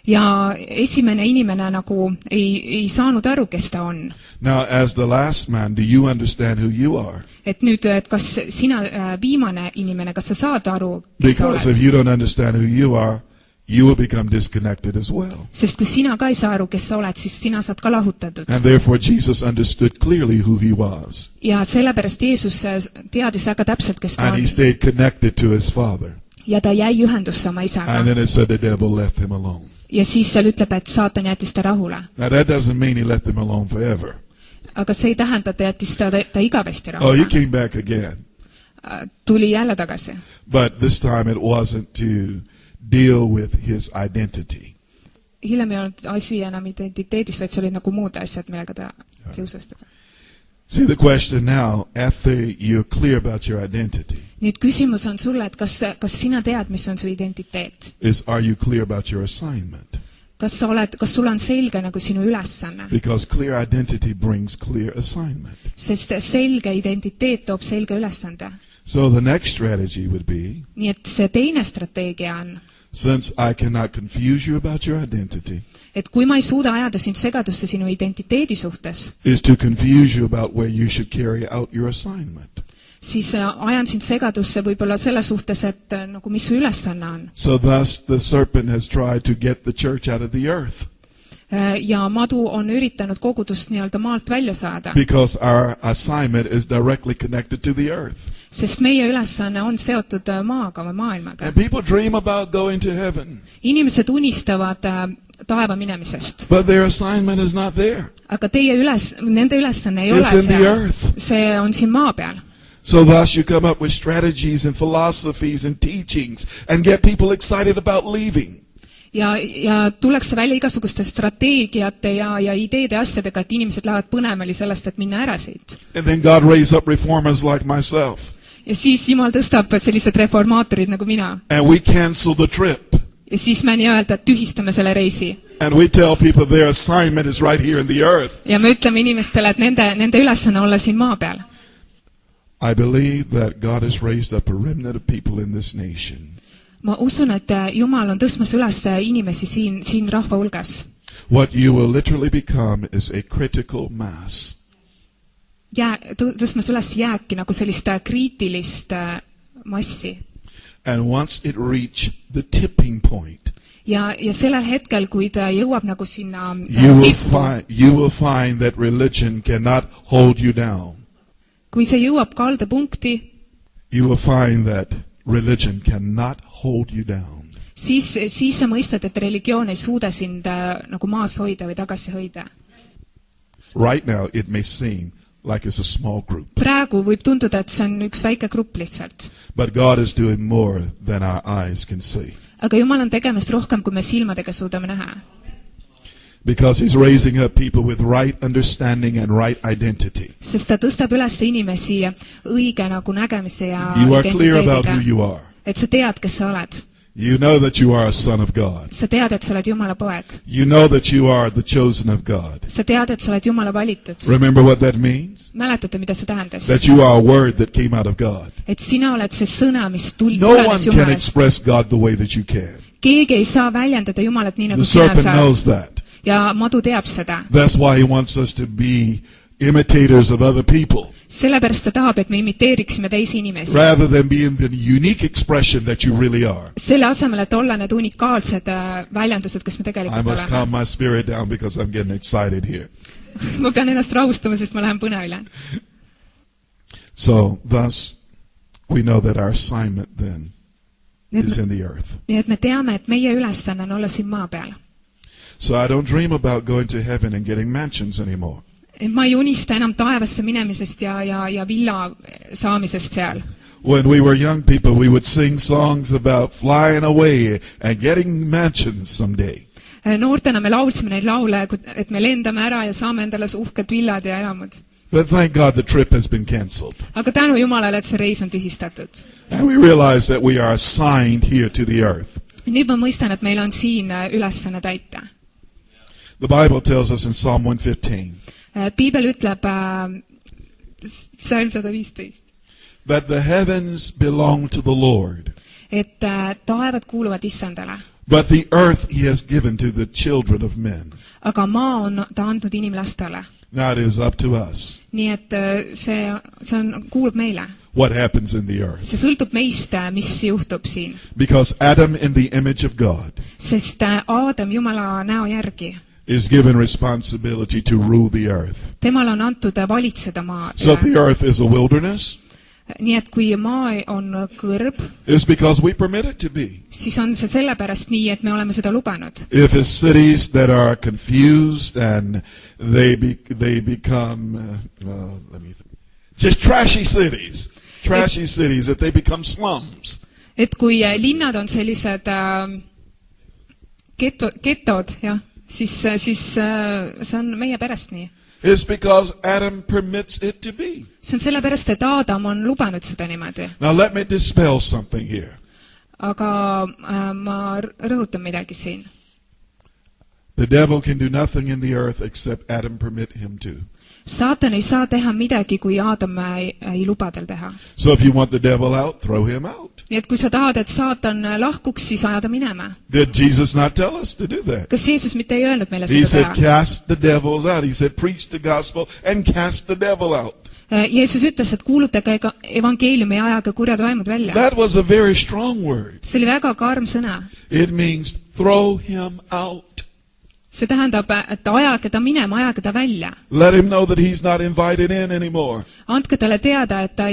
Ja esimene inimene nagu ei saanud aru, kes ta on.
Now as the last man, do you understand who you are?
Et nüüd, et kas sina viimane inimene, kas sa saad aru, kes sa
Because if
oled?
you don't understand who you are, you will become disconnected as well.
Sest kui sina ka ei saa aru, kes sa oled, siis sina saad ka lahutatud.
And therefore Jesus understood clearly who he was.
Ja sellepärast Jeesus teadis väga täpselt, kes ta
And
on.
he stayed connected to his Father.
Ja ta jäi ühendusse oma isaga.
And then it said the devil left him alone.
Ja siis seal ütleb, et saatan jättis ta rahule.
Now that doesn't mean he left him alone forever.
Aga see ei tähenda, et ta jättis ta igavesti
Oh, he
rahule.
came back again.
Tuli jälle tagasi.
But this time it wasn't to deal with his identity.
Hiljem ei olnud asi enam identiteedis, vaid see olid nagu muud asjad, millega ta kiusas teda.
See the question now, after you're clear about your identity,
Nüüd küsimus on sulle, et kas sina tead, mis on su identiteet?
is are you clear about your assignment?
Kas sul on selge nagu sinu ülesanne?
Because clear identity brings clear assignment.
Sest selge identiteet toob selge ülesande.
So the next strategy would be,
Nii et see teine strateegia on,
since I cannot confuse you about your identity,
et kui ma ei suuda ajada sind segadusse sinu identiteedi suhtes,
is to confuse you about where you should carry out your assignment.
siis ajan sind segadusse võib-olla selle suhtes, et nagu mis su ülesanne on.
So thus the serpent has tried to get the church out of the earth.
Ja madu on üritanud kogudust nii-öelda maalt välja saada.
Because our assignment is directly connected to the earth.
Sest meie ülesanne on seotud maaga või maailmaga.
And people dream about going to heaven.
Inimesed unistavad taeva minemisest.
But their assignment is not there.
Aga nende ülesanne ei
It's
ole
in the
seal.
earth.
See on siin maa peal.
So thus you come up with strategies and philosophies and teachings and get people excited about leaving.
Ja tullakse välja igasuguste strateegiate ja ideede asjadega, et inimesed lähevad põnemali sellest, et minna ära siit.
And then God raised up reformers like myself.
Ja siis Jumal tõstab sellised reformaatorid nagu mina.
And we cancel the trip.
Ja siis me nii-öelda tühistame selle reisi.
And we tell people their assignment is right here in the earth.
Ja me ütleme inimestele, et nende ülesanne olla siin maa peal.
I believe that God has raised up a remnant of people in this nation.
Ma usun, et Jumal on tõstmas üles inimesi siin rahva hulgas.
What you will literally become is a critical mass.
Tõstmas üles jääki nagu sellist kriitilist massi.
And once it reach the tipping point,
Ja sellel hetkel, kui ta jõuab nagu sinna
you will find that religion cannot hold you down.
Kui see jõuab kaldepunkti,
You will find that religion cannot hold you down.
siis sa mõistad, et religioon ei suuda sind nagu maas hoida või tagasi hoida.
Right now it may seem like it's a small group.
Praegu võib tunduda, et see on üks väike grupp lihtsalt.
But God is doing more than our eyes can see.
Aga Jumal on tegemist rohkem, kui me silmadega suudame näha.
Because he's raising up people with right understanding and right identity.
Sest ta tõstab üles inimesi õige nagu nägemise ja
You are clear about who you are.
Et sa tead, kes sa oled.
You know that you are a son of God.
Sa tead, et sa oled Jumala poeg.
You know that you are the chosen of God.
Sa tead, et sa oled Jumala valitud.
Remember what that means?
Mäletate, mida see tähendas?
That you are a word that came out of God.
Et sina oled see sõna, mis
No one
tulenes
can
Jumalast.
express God the way that you can.
Keegi ei saa väljendada Jumalat nii, nagu
The
sina
serpent knows
saad.
that.
Ja madu teab seda.
That's why he wants us to be imitators of other people.
Sellepärast ta tahab, et me imiteeriksime teisi inimesi.
Rather than being the unique expression that you really are.
Selle asemel, et olla need unikaalsed väljendused, kes me
I
tegelikult
must calm
oleme.
my spirit down because I'm getting excited here.
Ma pean ennast rahustama, sest ma lähen põnevile.
So, thus, we know that our assignment then is in the earth.
Nii et me teame, et meie ülesanne on olla siin maa peal.
So I don't dream about going to heaven and getting mansions anymore.
Ma ei unista enam taevasse minemisest ja villa saamisest seal.
When we were young people, we would sing songs about flying away and getting mansions someday.
Noortena me laulsime neid laule, et me lendame ära ja saame endale uhked villad ja eramud.
But thank God the trip has been canceled.
Aga tänu Jumalale, et see reis on tühistatud.
And we realize that we are assigned here to the earth.
Nüüd ma mõistan, et meil on siin ülesanne täita.
The Bible tells us in Psalm 115
Piibel ütleb Psalm 115,
that the heavens belong to the Lord,
et taevad kuuluvad Issandale,
but the earth he has given to the children of men.
aga maa on ta andnud inimlastele.
Now it is up to us
Nii et see kuulub meile.
what happens in the earth.
See sõltub meist, mis juhtub siin.
Because Adam, in the image of God,
Sest Aadam Jumala näo järgi,
is given responsibility to rule the earth.
temal on antud valitseda maa
So if
üle.
the earth is a wilderness,
Nii et kui maa on kõrb,
it's because we permit it to be.
siis on see sellepärast nii, et me oleme seda lubanud.
If it's cities that are confused and they become just trashy cities, that they become slums.
Et kui linnad on sellised getod, jah, siis see on meie pärast nii.
It's because Adam permits it to be.
See on sellepärast, et Aadam on lubanud seda niimoodi.
Now let me dispel something here.
Aga ma rõhutan midagi siin.
The devil can do nothing in the earth except Adam permit him to.
Saatan ei saa teha midagi, kui Aadam ei luba tal teha.
So if you want the devil out, throw him out.
Nii et kui sa tahad, et Saatan lahkuks, siis aja ta minema.
Did Jesus not tell us to do that?
Kas Jeesus mitte ei öelnud meile
He
seda
said,
teha?
cast the devils out. He said, preach the gospel and cast the devil out.
Jeesus ütles, et kuulutage evangeeliumi ja ajage kurjad vaimud välja.
That was a very strong word.
See oli väga karm sõna.
It means throw him out.
see tähendab, et ajage ta minema, ajage ta välja.
Let him know that he's not invited in anymore.
Andke talle teada, et ta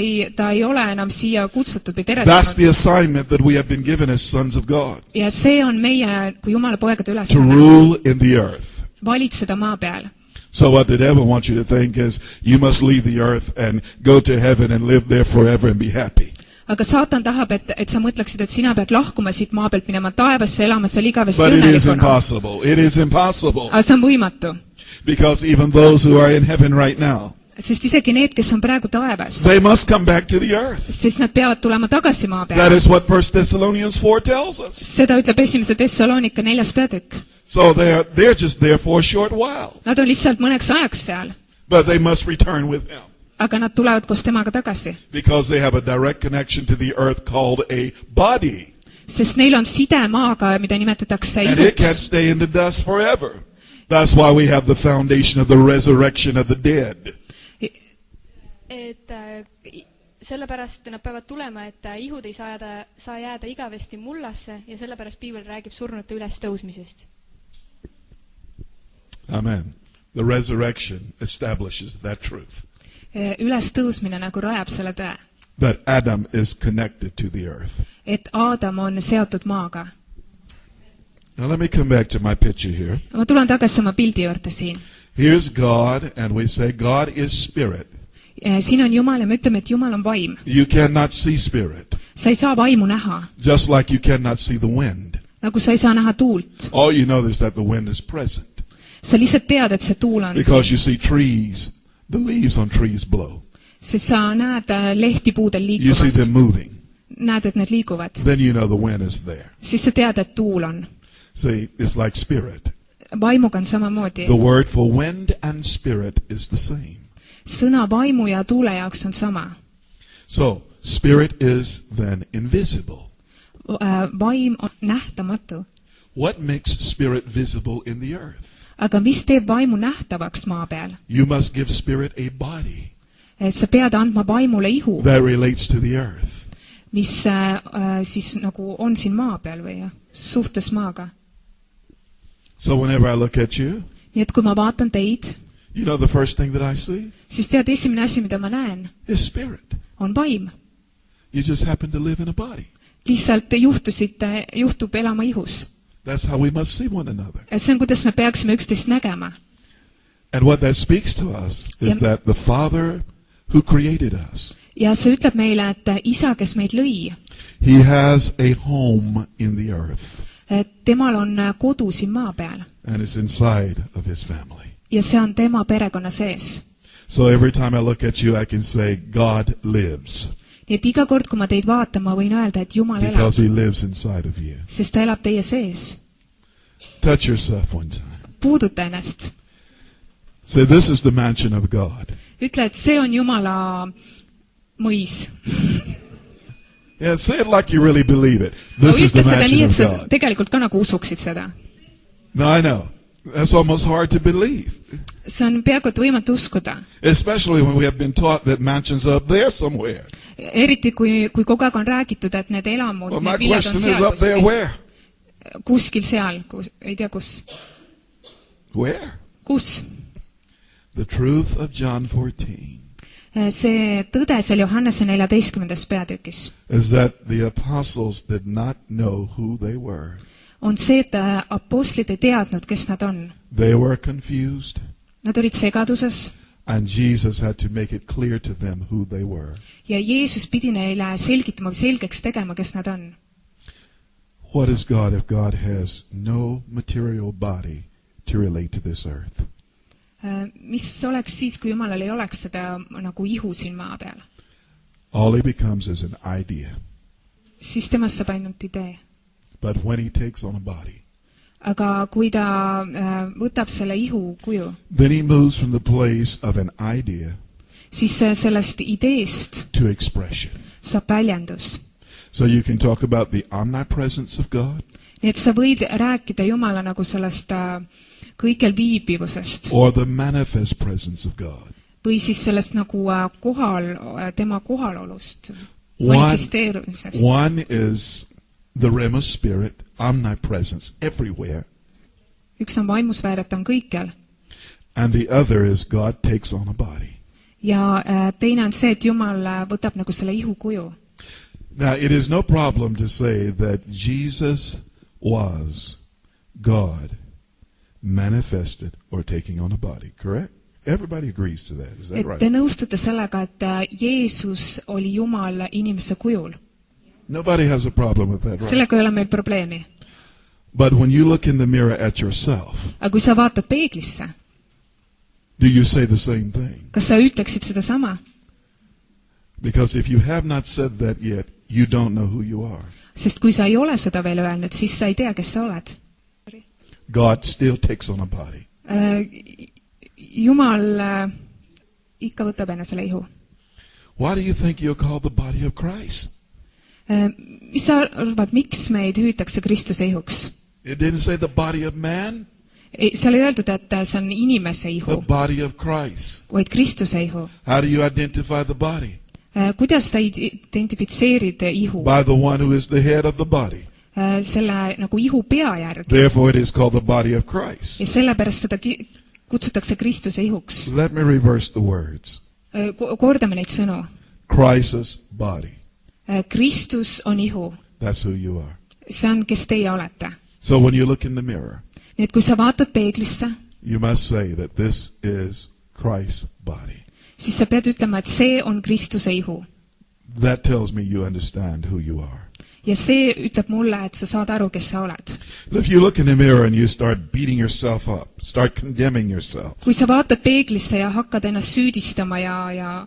ei ole enam siia kutsutud või
That's the
teretulnud.
assignment that we have been given as sons of God,
Ja see on meie kui Jumala poegade
to
ülesanne,
rule in the earth.
valitseda maa peal.
So what the devil wants you to think is you must leave the earth and go to heaven and live there forever and be happy.
Aga saatan tahab, et sa mõtleksid, et sina pead lahkuma siit maa pealt minema taevasse, elama seal igavesti
But it is
õnnelikuna.
impossible. It is impossible.
Aga see on võimatu,
Because even those who are in heaven right now,
sest isegi need, kes on praegu taevas,
they must come back to the earth.
siis nad peavad tulema tagasi maa
That
peale.
is what 1 Thessalonians 4 tells us.
Seda ütleb 1. Thessalonika 4. peatükk.
So they're just there for a short while.
Nad on lihtsalt mõneks ajaks seal,
But they must return with him.
aga nad tulevad koos temaga tagasi.
Because they have a direct connection to the earth called a body.
Sest neil on side maaga, mida nimetatakse
And it can't
ihuks.
stay in the dust forever. That's why we have the foundation of the resurrection of the dead.
Et sellepärast nad peavad tulema, et ihud ei saa jääda igavesti mullasse ja sellepärast piibel räägib surnute ülestõusmisest.
Amen. The resurrection establishes that truth.
Ülestõusmine nagu rajab selle tõe,
That Adam is connected to the earth.
et Aadam on seotud maaga.
Now let me come back to my picture here.
Ma tulen tagasi oma pildi juurde siin.
Here's God, and we say God is spirit.
Siin on Jumal ja me ütleme, et Jumal on vaim.
You cannot see spirit,
Sa ei saa vaimu näha,
just like you cannot see the wind.
nagu sa ei saa näha tuult.
All you know is that the wind is present.
Sa lihtsalt tead, et see tuul on,
Because you see trees, the leaves on trees blow.
sest sa näed lehti puudel
You see
liikumas,
them moving.
näed, et need liiguvad.
Then you know the wind is there.
Siis sa tead, et tuul on.
See, it's like spirit.
Vaimuga on samamoodi.
The word for wind and spirit is the same.
Sõna vaimu ja tuule jaoks on sama.
So, spirit is then invisible.
Vaim on nähtamatu.
What makes spirit visible in the earth?
Aga mis teeb vaimu nähtavaks maa peal?
You must give spirit a body
Sa pead andma vaimule ihu,
that relates to the earth.
mis siis nagu on siin maa peal või suhtes maaga.
So whenever I look at you,
Nii et kui ma vaatan teid,
you know the first thing that I see
siis tead, esimene asi, mida ma näen,
is spirit.
on vaim.
You just happen to live in a body.
Lihtsalt juhtub elama ihus.
That's how we must see one another.
See on, kuidas me peaksime üksteist nägema.
And what that speaks to us is
Yep.
that the Father who created us,
Ja see ütleb meile, et isa, kes meid lõi,
He has a home in the earth
et temal on kodu siin maa peal
and it's inside of His family.
ja see on tema perekonna sees.
So every time I look at you, I can say, God lives
Nii et iga kord, kui ma teid vaatan, ma võin öelda, et Jumal elab,
because He lives inside of you.
sest ta elab teie sees.
Touch yourself one time.
Puuduta ennast.
Say, this is the mansion of God.
Ütle, et see on Jumala mõis.
Yeah, say it like you really believe it. This is the
Ütle seda
mansion
nii, et
of
sa
God.
tegelikult ka nagu usuksid seda.
No, I know. That's almost hard to believe.
See on peaaegu et võimatu uskuda.
Especially when we have been taught that mansions are up there somewhere.
Eriti kui kogu aeg on räägitud, et need elamud,
Well, my
need villad
question
on
is up there
seal
where?
kuskil seal, ei tea kus.
Where?
Kus?
The truth of John 14
See tõde seal Johannese 14. peatükis
is that the apostles did not know who they were.
on see, et apostlid ei teadnud, kes nad on.
They were confused,
Nad olid segaduses
and Jesus had to make it clear to them who they were.
ja Jeesus pidi neile selgitama, selgeks tegema, kes nad on.
What is God if God has no material body to relate to this earth?
Mis oleks siis, kui Jumalal ei oleks seda nagu ihu siin maa peal?
All he becomes is an idea.
Siis temast saab ainult idee.
But when he takes on a body,
Aga kui ta võtab selle ihu kuju,
then he moves from the place of an idea
siis sellest ideest
to expression.
saab väljendus.
So you can talk about the omnipresence of God,
Nii et sa võid rääkida Jumala nagu sellest kõikjal viibivusest
or the manifest presence of God.
või siis sellest nagu tema kohalolust,
One
manifesteerumisest.
is the realm of spirit, omnipresence everywhere.
üks on vaimusfäär, et ta on kõikjal.
And the other is God takes on a body.
Ja teine on see, et Jumal võtab nagu selle ihu kuju.
Now, it is no problem to say that Jesus was God manifested or taking on a body, correct? Everybody agrees to that, is that
Et
right?
te nõustute sellega, et Jeesus oli Jumal inimese kujul.
Nobody has a problem with that, right?
Sellega ei ole meil probleemi.
But when you look in the mirror at yourself,
Aga kui sa vaatad peeglisse,
do you say the same thing?
kas sa ütleksid seda sama?
Because if you have not said that yet, you don't know who you are.
Sest kui sa ei ole seda veel öelnud, siis sa ei tea, kes sa oled.
God still takes on a body.
Jumal ikka võtab enesele ihu.
Why do you think you're called the body of Christ?
Mis sa arvad, miks meid hüütakse Kristuse ihuks?
It didn't say the body of man,
Seal ei öeldud, et see on inimese
the
ihu,
body of Christ.
vaid Kristuse ihu.
How do you identify the body?
Kuidas sa identifitseerid ihu?
By the one who is the head of the body.
Selle nagu ihu pea järgi.
Therefore, it is called the body of Christ.
Ja sellepärast seda kutsutakse Kristuse ihuks.
Let me reverse the words.
Kordame neid sõnu.
Christ's body.
Kristus on ihu.
That's who you are.
See on, kes teie olete.
So when you look in the mirror,
Nii et kui sa vaatad peeglisse,
you must say that this is Christ's body.
siis sa pead ütlema, et see on Kristuse ihu.
That tells me you understand who you are.
Ja see ütleb mulle, et sa saad aru, kes sa oled.
But if you look in the mirror and you start beating yourself up, start condemning yourself,
Kui sa vaatad peeglisse ja hakkad ennast süüdistama ja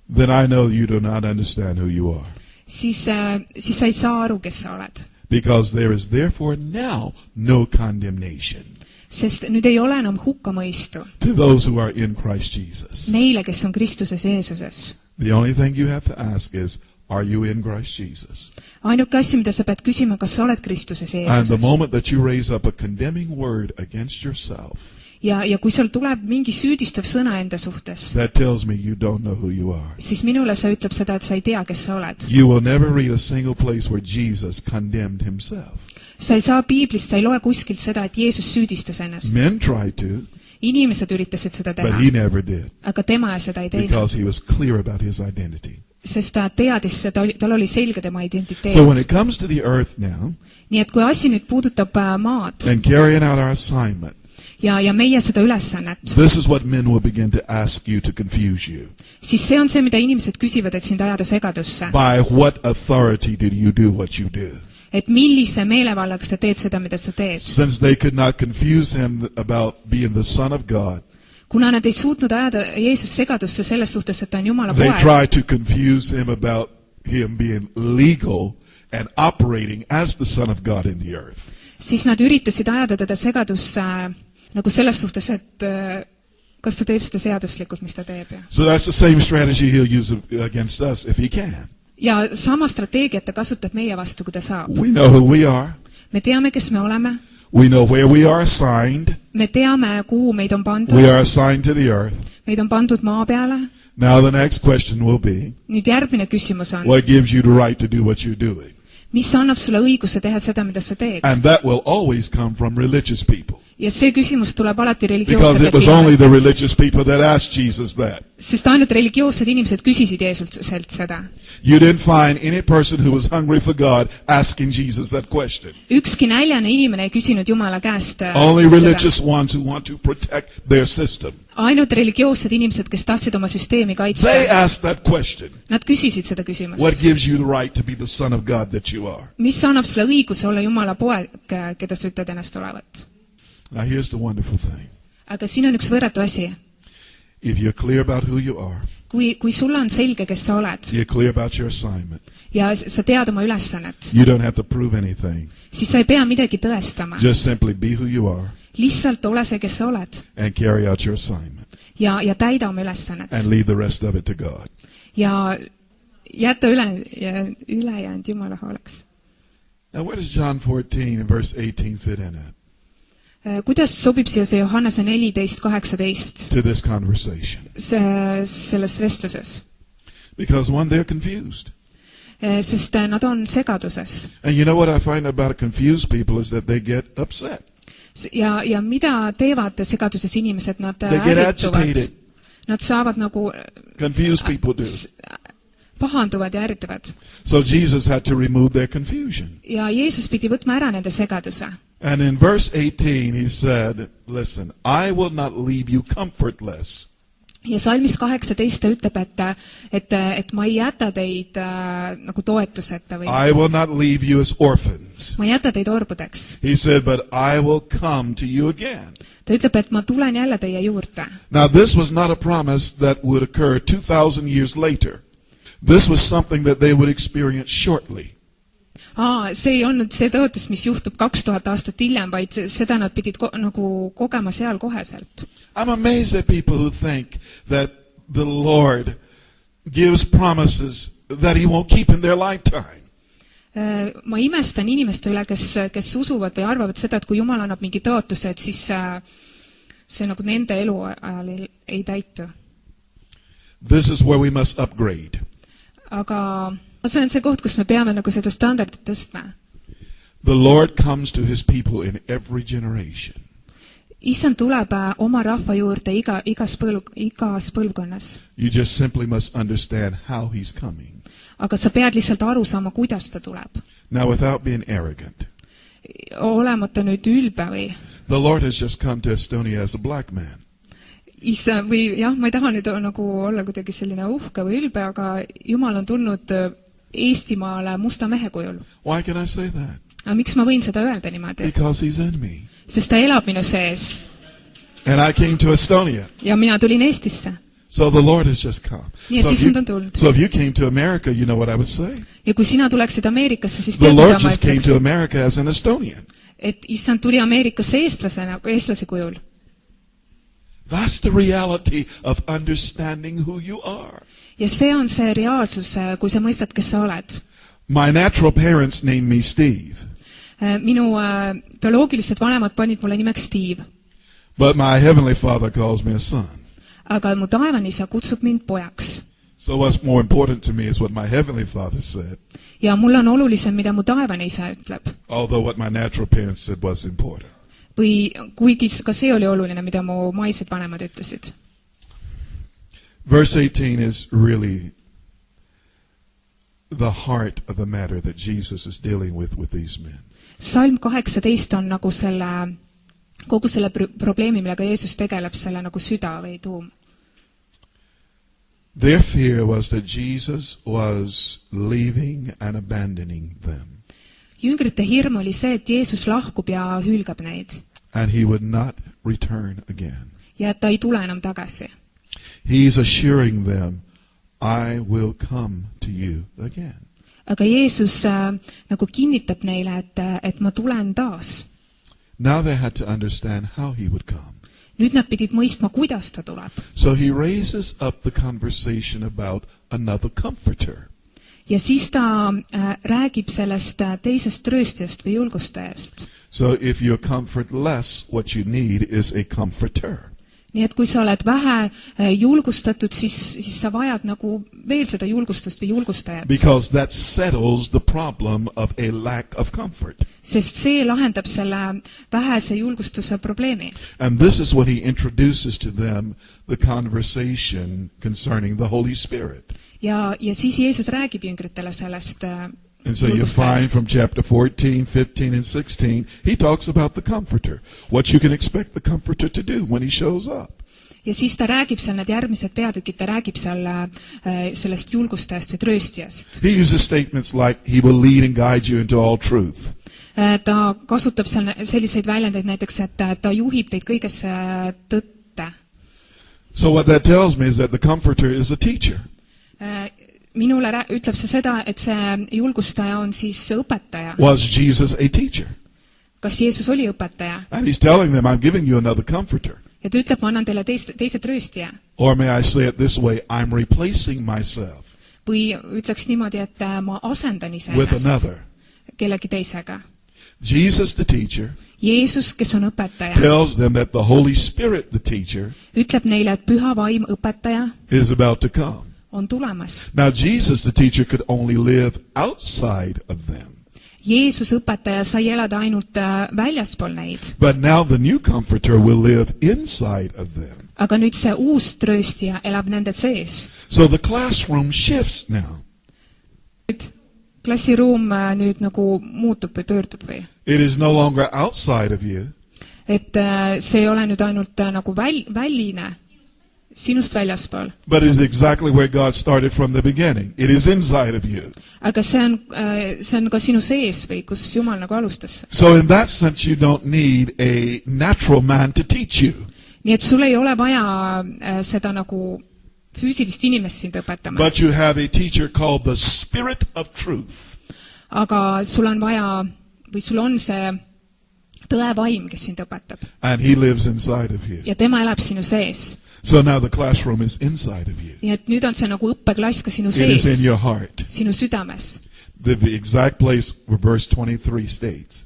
then I know you do not understand who you are.
siis sa ei saa aru, kes sa oled.
Because there is therefore now no condemnation
Sest nüüd ei ole enam hukkamõistu
to those who are in Christ Jesus.
neile, kes on Kristuses Jeesuses.
The only thing you have to ask is, are you in Christ Jesus?
Ainuke asi, mida sa pead küsima, kas sa oled Kristuses
And the
Jeesuses.
moment that you raise up a condemning word against yourself,
Ja kui sul tuleb mingi süüdistav sõna enda suhtes,
that tells me you don't know who you are.
siis minule see ütleb seda, et sa ei tea, kes sa oled.
You will never read a single place where Jesus condemned himself.
Sa ei saa Piiblist, sa ei loe kuskilt seda, et Jeesus süüdistas ennast.
Men tried to,
Inimesed üritasid seda
but
teha,
he never did
aga tema seda ei teinud.
because he was clear about his identity.
Sest ta teadis, tal oli selge tema identiteet.
So when it comes to the earth now
Nii et kui asi nüüd puudutab maad
and carrying out our assignment,
ja meie seda ülesannet,
this is what men will begin to ask you to confuse you.
siis see on see, mida inimesed küsivad, et sind ajada segadusse.
By what authority did you do what you do?
Et millise meelevallaga sa teed seda, mida sa teed.
Since they could not confuse him about being the Son of God,
Kuna nad ei suutnud ajada Jeesus segadusse selles suhtes, et ta on Jumala
they
poeg,
tried to confuse him about him being legal and operating as the Son of God in the earth.
siis nad üritasid ajada teda segadusse nagu selles suhtes, et kas ta teeb seda seaduslikult, mis ta teeb.
So that's the same strategy he'll use against us if he can.
Ja sama strateegiat ta kasutab meie vastu, kui ta saab.
We know who we are.
Me teame, kes me oleme.
We know where we are assigned.
Me teame, kuhu meid on pandud.
We are assigned to the earth.
Meid on pandud maa peale.
Now the next question will be,
Nüüd järgmine küsimus on,
what gives you the right to do what you're doing?
mis annab sulle õiguse teha seda, mida sa teed?
And that will always come from religious people.
Ja see küsimus tuleb alati
Because it
religioossetelt
was only the
inimestelt.
religious people that asked Jesus that.
Sest ainult religioossed inimesed küsisid Jeesuselt seda.
You didn't find any person who was hungry for God asking Jesus that question.
Ükski näljane inimene ei küsinud Jumala käest
Only
seda.
religious ones who want to protect their system.
Ainult religioossed inimesed, kes tahtsid oma süsteemi kaitsta.
They asked that question.
Nad küsisid seda küsimust.
What gives you the right to be the Son of God that you are?
Mis annab sulle õiguse olla Jumala poeg, keda sa ütled ennast olevat?
Now here's the wonderful thing.
Aga siin on üks võrratu asi.
If you're clear about who you are,
Kui sulle on selge, kes sa oled,
you're clear about your assignment,
ja sa tead oma ülesannet,
you don't have to prove anything.
siis sa ei pea midagi tõestama.
Just simply be who you are
Lihtsalt ole see, kes sa oled,
and carry out your assignment
ja täida oma ülesannet.
and leave the rest of it to God.
Ja jäta ülejäänud Jumala hooleks.
Now where does John 14 and verse 18 fit in at?
Kuidas sobib siia see Johannese 14:18
To this conversation?
selles vestluses?
Because one, they're confused.
Sest nad on segaduses.
And you know what I find about confused people is that they get upset.
ja mida teevad segaduses inimesed? Nad
They get
ärrituvad.
agitated.
Nad saavad nagu
Confused people do.
pahanduvad ja ärrituvad.
So Jesus had to remove their confusion.
Ja Jeesus pidi võtma ära nende segaduse.
And in verse 18 he said, listen, I will not leave you comfortless.
Ja salmis 18 ta ütleb, et ma ei jäta teid nagu toetuseta või
I will not leave you as orphans.
ma ei jäta teid orbudeks.
He said, but I will come to you again.
Ta ütleb, et ma tulen jälle teie juurde.
Now this was not a promise that would occur 2,000 years later. This was something that they would experience shortly.
See ei olnud see tõotus, mis juhtub 2000 aastat hiljem, vaid seda nad pidid nagu kogema seal koheselt.
I'm amazed at people who think that the Lord gives promises that he won't keep in their lifetime.
Ma imestan inimeste üle, kes usuvad või arvavad seda, et kui Jumal annab mingi tõotuse, et siis see nagu nende elu ajal ei täitu.
This is where we must upgrade.
Aga see on see koht, kus me peame nagu seda standardit tõstma.
The Lord comes to his people in every generation.
Issand tuleb oma rahva juurde igas põlvkonnas.
You just simply must understand how he's coming.
Aga sa pead lihtsalt aru saama, kuidas ta tuleb.
Now without being arrogant.
Olemata nüüd ülbe või?
The Lord has just come to Estonia as a black man.
Või jah, ma ei taha nüüd nagu olla kuidagi selline uhke või ülbe, aga Jumal on tulnud Eestimaale musta mehe kujul.
Why can I say that?
Aga miks ma võin seda öelda niimoodi?
Because he's in me.
Sest ta elab minu sees.
And I came to Estonia.
Ja mina tulin Eestisse.
So the Lord has just come.
Nii et issand on tulnud.
So if you came to America, you know what I would say?
Ja kui sina tuleksid Ameerikasse, siis
The Lord just came to America as an Estonian.
Et issand tuli Ameerikasse eestlase kujul.
That's the reality of understanding who you are.
Ja see on see reaalsus, kui sa mõistad, kes sa oled.
My natural parents named me Steve.
Minu bioloogilised vanemad panid mulle nimeks Steve.
But my heavenly Father calls me a son.
Aga mu taevanisa kutsub mind pojaks.
So what's more important to me is what my heavenly Father said.
Ja mul on olulisem, mida mu taevanisa ütleb.
Although what my natural parents said was important.
Või kuigi ka see oli oluline, mida mu maised vanemad ütlesid.
Verse 18 is really the heart of the matter that Jesus is dealing with these men.
Salm 18 on nagu kogu selle probleemi, millega Jeesus tegeleb, selle nagu süda või tuum.
Their fear was that Jesus was leaving and abandoning them.
Jüngrite hirm oli see, et Jeesus lahkub ja hülgab neid.
And he would not return again.
Ja et ta ei tule enam tagasi.
He is assuring them, I will come to you again.
Aga Jeesus nagu kinnitab neile, et ma tulen taas.
Now they had to understand how he would come.
Nüüd nad pidid mõistma, kuidas ta tuleb.
So he raises up the conversation about another comforter.
Ja siis ta räägib sellest teisest trööstjast või julgustajast.
So if you're comfortless, what you need is a comforter.
Nii et kui sa oled vähe julgustatud, siis sa vajad nagu veel seda julgustust või julgustajat.
Because that settles the problem of a lack of comfort.
Sest see lahendab selle vähese julgustuse probleemi.
And this is when he introduces to them the conversation concerning the Holy Spirit.
Ja siis Jeesus räägib jüngritele sellest
And so you find from chapter 14, 15, and 16, he talks about the comforter. What you can expect the comforter to do when he shows up.
Ja siis ta räägib seal need järgmised peatükid, ta räägib seal sellest julgustajast või trööstjast.
He uses statements like, he will lead and guide you into all truth.
Ta kasutab seal selliseid väljendeid näiteks, et ta juhib teid kõigesse tõtte.
So what that tells me is that the comforter is a teacher.
Minule ütleb see seda, et see julgustaja on siis õpetaja.
Was Jesus a teacher?
Kas Jeesus oli õpetaja?
And he's telling them, I'm giving you another comforter.
Ja ta ütleb, ma annan teile teise trööstija.
Or may I say it this way, I'm replacing myself.
Või ütleks niimoodi, et ma asendan
with
iseennast
another.
kellegi teisega.
Jesus, the teacher,
Jeesus, kes on õpetaja,
tells them that the Holy Spirit, the teacher,
ütleb neile, et püha vaim, õpetaja,
is about to come.
on tulemas.
Now, Jesus, the teacher, could only live outside of them.
Jeesus õpetaja sai elada ainult väljaspool neid.
But now the new comforter will live inside of them.
Aga nüüd see uus trööstija elab nende sees.
So the classroom shifts now.
Klassiruum nüüd nagu muutub või pöördub või?
It is no longer outside of you.
Et see ei ole nüüd ainult nagu väline, sinust väljaspool.
But it is exactly where God started from the beginning. It is inside of you.
Aga see on ka sinu sees või kus Jumal nagu alustas.
So in that sense you don't need a natural man to teach you.
Nii et sul ei ole vaja seda nagu füüsilist inimest sind õpetamas.
But you have a teacher called the Spirit of Truth.
Aga sul on vaja, või sul on see tõevaim, kes sind õpetab.
And he lives inside of you.
Ja tema elab sinu sees.
So now the classroom is inside of you.
Nii et nüüd on see nagu õppeklass ka sinu
It is in
sees,
your heart.
sinu südames.
The exact place where verse 23 states.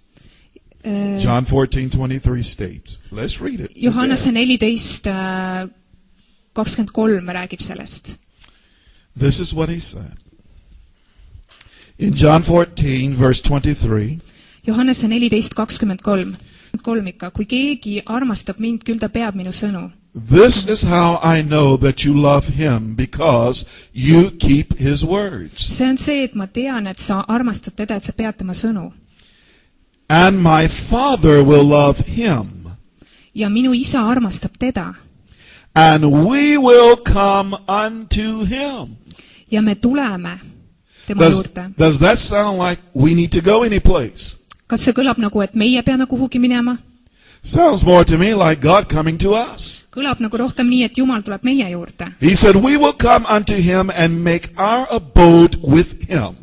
John 14:23 states. Let's read it.
Johannese 14:23 räägib sellest.
This is what he said. In John 14 verse 23.
Johannese 14:23 ikka, kui keegi armastab mind, küll ta peab minu sõnu.
This is how I know that you love him, because you keep his words.
See on see, et ma tean, et sa armastad teda, et sa pead tema sõnu.
And my Father will love him.
Ja minu isa armastab teda.
And we will come unto him.
Ja me tuleme tema juurde.
Does that sound like we need to go any place?
Kas see kõlab nagu, et meie peame kuhugi minema?
Sounds more to me like God coming to us.
Kõlab nagu rohkem nii, et Jumal tuleb meie juurde.
He said, we will come unto him and make our abode with him.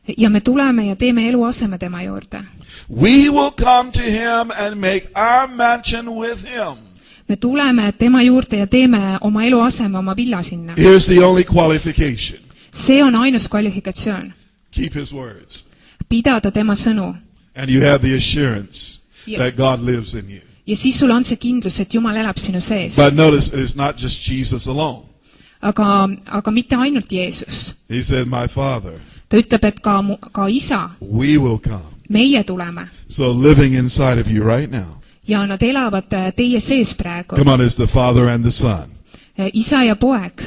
Ja me tuleme ja teeme eluaseme tema juurde.
We will come to him and make our mansion with him.
Me tuleme tema juurde ja teeme oma eluaseme, oma villa sinna.
Here's the only qualification.
See on ainus kvalifikatsioon.
Keep his words.
Pidada tema sõnu.
And you have the assurance
Yeah.
that God lives in you.
Ja siis sul on see kindlus, et Jumal elab sinu sees.
But notice it is not just Jesus alone.
Aga mitte ainult Jeesus.
He said, my Father,
Ta ütleb, et ka isa,
we will come.
meie tuleme.
So living inside of you right now.
Ja nad elavad teie sees praegu.
Come on, it's the Father and the Son.
Isa ja poeg.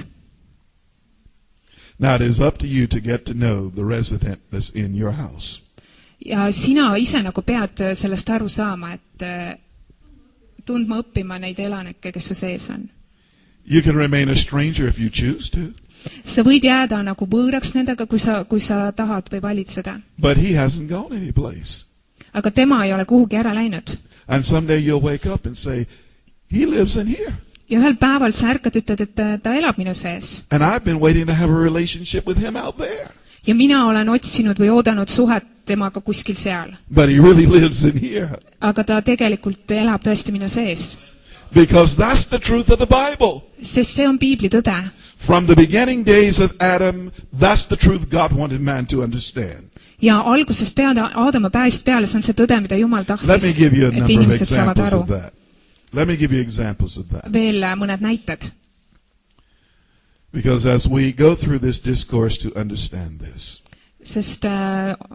Now it is up to you to get to know the resident that's in your house.
Ja sina ise nagu pead sellest aru saama, et tundma õppima neid elanikke, kes su sees on.
You can remain a stranger if you choose to.
Sa võid jääda nagu võõraks nendega, kui sa tahad või valid seda.
But he hasn't gone any place.
Aga tema ei ole kuhugi ära läinud.
And someday you'll wake up and say, he lives in here.
Ja ühel päeval sa ärkad, ütled, et ta elab minu sees.
And I've been waiting to have a relationship with him out there.
Ja mina olen otsinud või oodanud suhet temaga kuskil seal.
But he really lives in here.
Aga ta tegelikult elab tõesti minu sees.
Because that's the truth of the Bible.
Sest see on Piibli tõde.
From the beginning days of Adam, that's the truth God wanted man to understand.
Ja algusest peale, Aadama päevist peale, see on see tõde, mida Jumal
Let me
tahtis,
give you a
et
number of
inimesed saavad
examples
aru.
of that. Let me give you examples of that.
Veel mõned näited.
Because as we go through this discourse to understand this,
Sest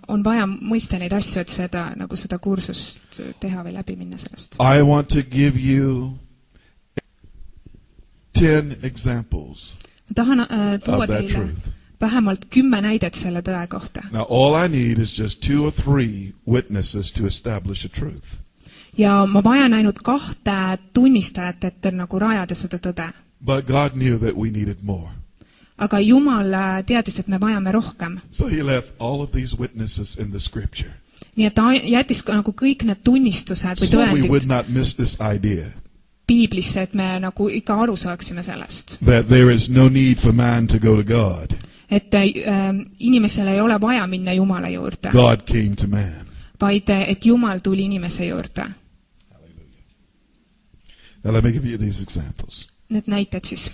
on vaja mõista neid asju, et nagu seda kursust teha või läbi minna sellest.
I want to give you 10 examples
Ma tahan tuua
of that
teile
truth.
vähemalt 10 näidet selle tõe kohta.
Now, all I need is just 2 or 3 witnesses to establish a truth.
Ja ma vajan ainult 2 tunnistajat, et nagu rajada seda tõde.
But God knew that we needed more.
Aga Jumal teadis, et me vajame rohkem.
So he left all of these witnesses in the scripture.
Nii et ta jättis ka nagu kõik need tunnistused või
So we would
tõendid
not miss this idea
Piiblisse, et me nagu ikka aru saaksime sellest.
that there is no need for man to go to God.
Et inimesel ei ole vaja minna Jumala juurde,
God came to man.
vaid et Jumal tuli inimese juurde.
Now let me give you these examples.
Need näited siis.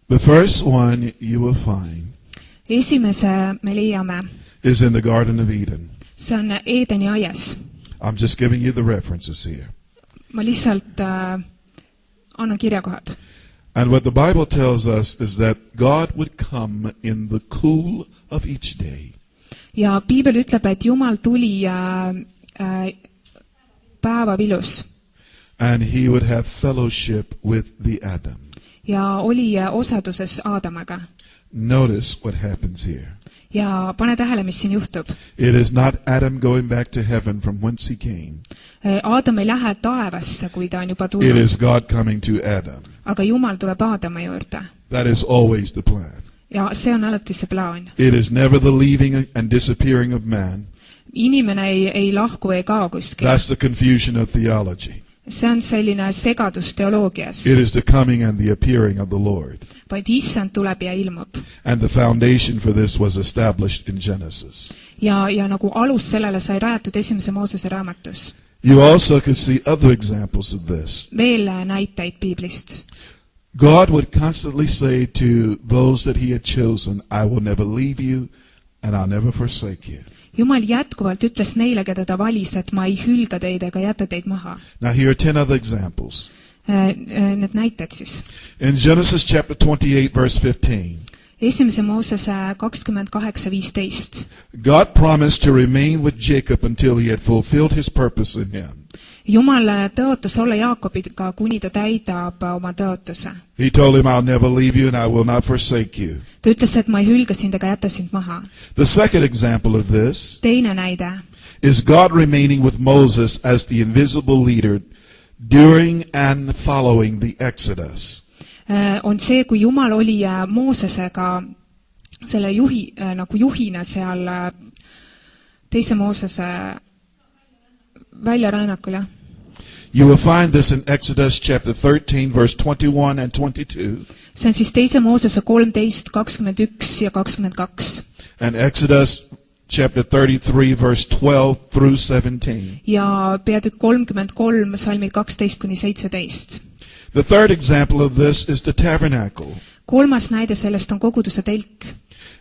The first one you will find
Esimese me leiame,
is in the Garden of Eden.
see on Eedeni aias.
I'm just giving you the references here.
Ma lihtsalt annan kirjakohad.
And what the Bible tells us is that God would come in the cool of each day.
ja piibel ütleb, et Jumal tuli päevavilus
and he would have fellowship with the Adam.
ja oli osaduses Aadamaga.
Notice what happens here.
Ja pane tähele, mis siin juhtub.
It is not Adam going back to heaven from whence he came.
Aadam ei lähe taevasse, kui ta on juba
It
tulnud,
is God coming to Adam.
aga Jumal tuleb Aadama juurde.
That is always the plan.
Ja see on alati see plaan.
It is never the leaving and disappearing of man.
Inimene ei lahku, ei kao kuskil.
That's the confusion of theology.
See on selline segadus teoloogias.
It is the coming and the appearing of the Lord.
Vaid issand tuleb ja ilmub.
And the foundation for this was established in Genesis.
Ja nagu alus sellele sai rajatud esimese Moosese raamatus.
You also could see other examples of this.
Veel näiteid piiblist.
God would constantly say to those that he had chosen, I will never leave you and I'll never forsake you.
Jumal jätkuvalt ütles neile, keda ta valis, et ma ei hülga teid ega jäta teid maha.
Now here are 10 other examples.
Need näited siis.
In Genesis chapter 28 verse 15,
Esimese Moosese 28:15.
God promised to remain with Jacob until he had fulfilled his purpose in him.
Jumal tõotas olla Jaakobiga, kuni ta täidab oma tõotuse.
He told him, I'll never leave you and I will not forsake you.
Ta ütles, et ma ei hülga sind ega jäta sind maha.
The second example of this
Teine näide
is God remaining with Moses as the invisible leader during and following the Exodus.
on see, kui Jumal oli Moosesega selle nagu juhina seal teise Moosese väljarännakul, jah.
You will find this in Exodus chapter 13 verse 21 and 22.
See on siis teise Moosese 13, 21 ja 22.
And Exodus chapter 33 verse 12 through 17.
Ja peatükk 33, salmid 12 kuni 17.
The third example of this is the tabernacle.
Kolmas näide sellest on koguduse telk.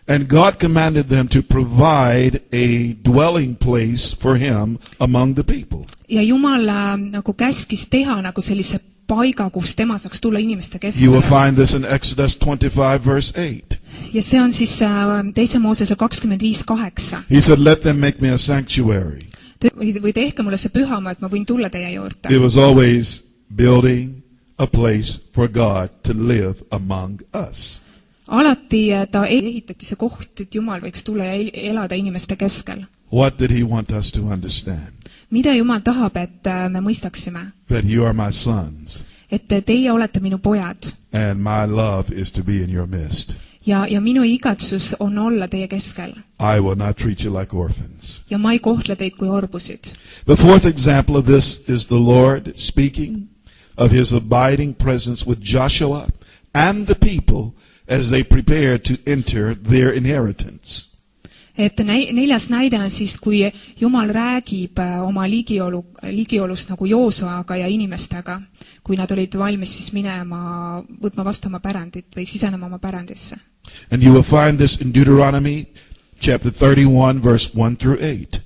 And God commanded them to provide a dwelling place for him among the people.
Ja Jumal nagu käskis teha nagu sellise paiga, kus tema saaks tulla inimeste
You will
keskele.
find this in Exodus 25 verse 8.
Ja see on siis teise Moosese 25:8.
He said, let them make me a sanctuary.
Või tehke mulle see pühama, et ma võin tulla teie juurde.
It was always building a place for God to live among us.
Alati ta ehitati see koht, et Jumal võiks tulla ja elada inimeste keskel.
What did he want us to understand?
Mida Jumal tahab, et me mõistaksime?
That you are my sons,
Et teie olete minu pojad
and my love is to be in your midst.
ja minu igatsus on olla teie keskel.
I will not treat you like orphans.
Ja ma ei kohtle teid kui orbusid.
The fourth example of this is the Lord speaking of his abiding presence with Joshua and the people as they prepare to enter their inheritance.
Et neljas näide on siis, kui Jumal räägib oma ligiolust nagu Joosuaga ja inimestega, kui nad olid valmis siis minema, võtma vastu oma pärandit või sisenema oma pärandisse.
And you will find this in Deuteronomy chapter 31 verse 1 through 8.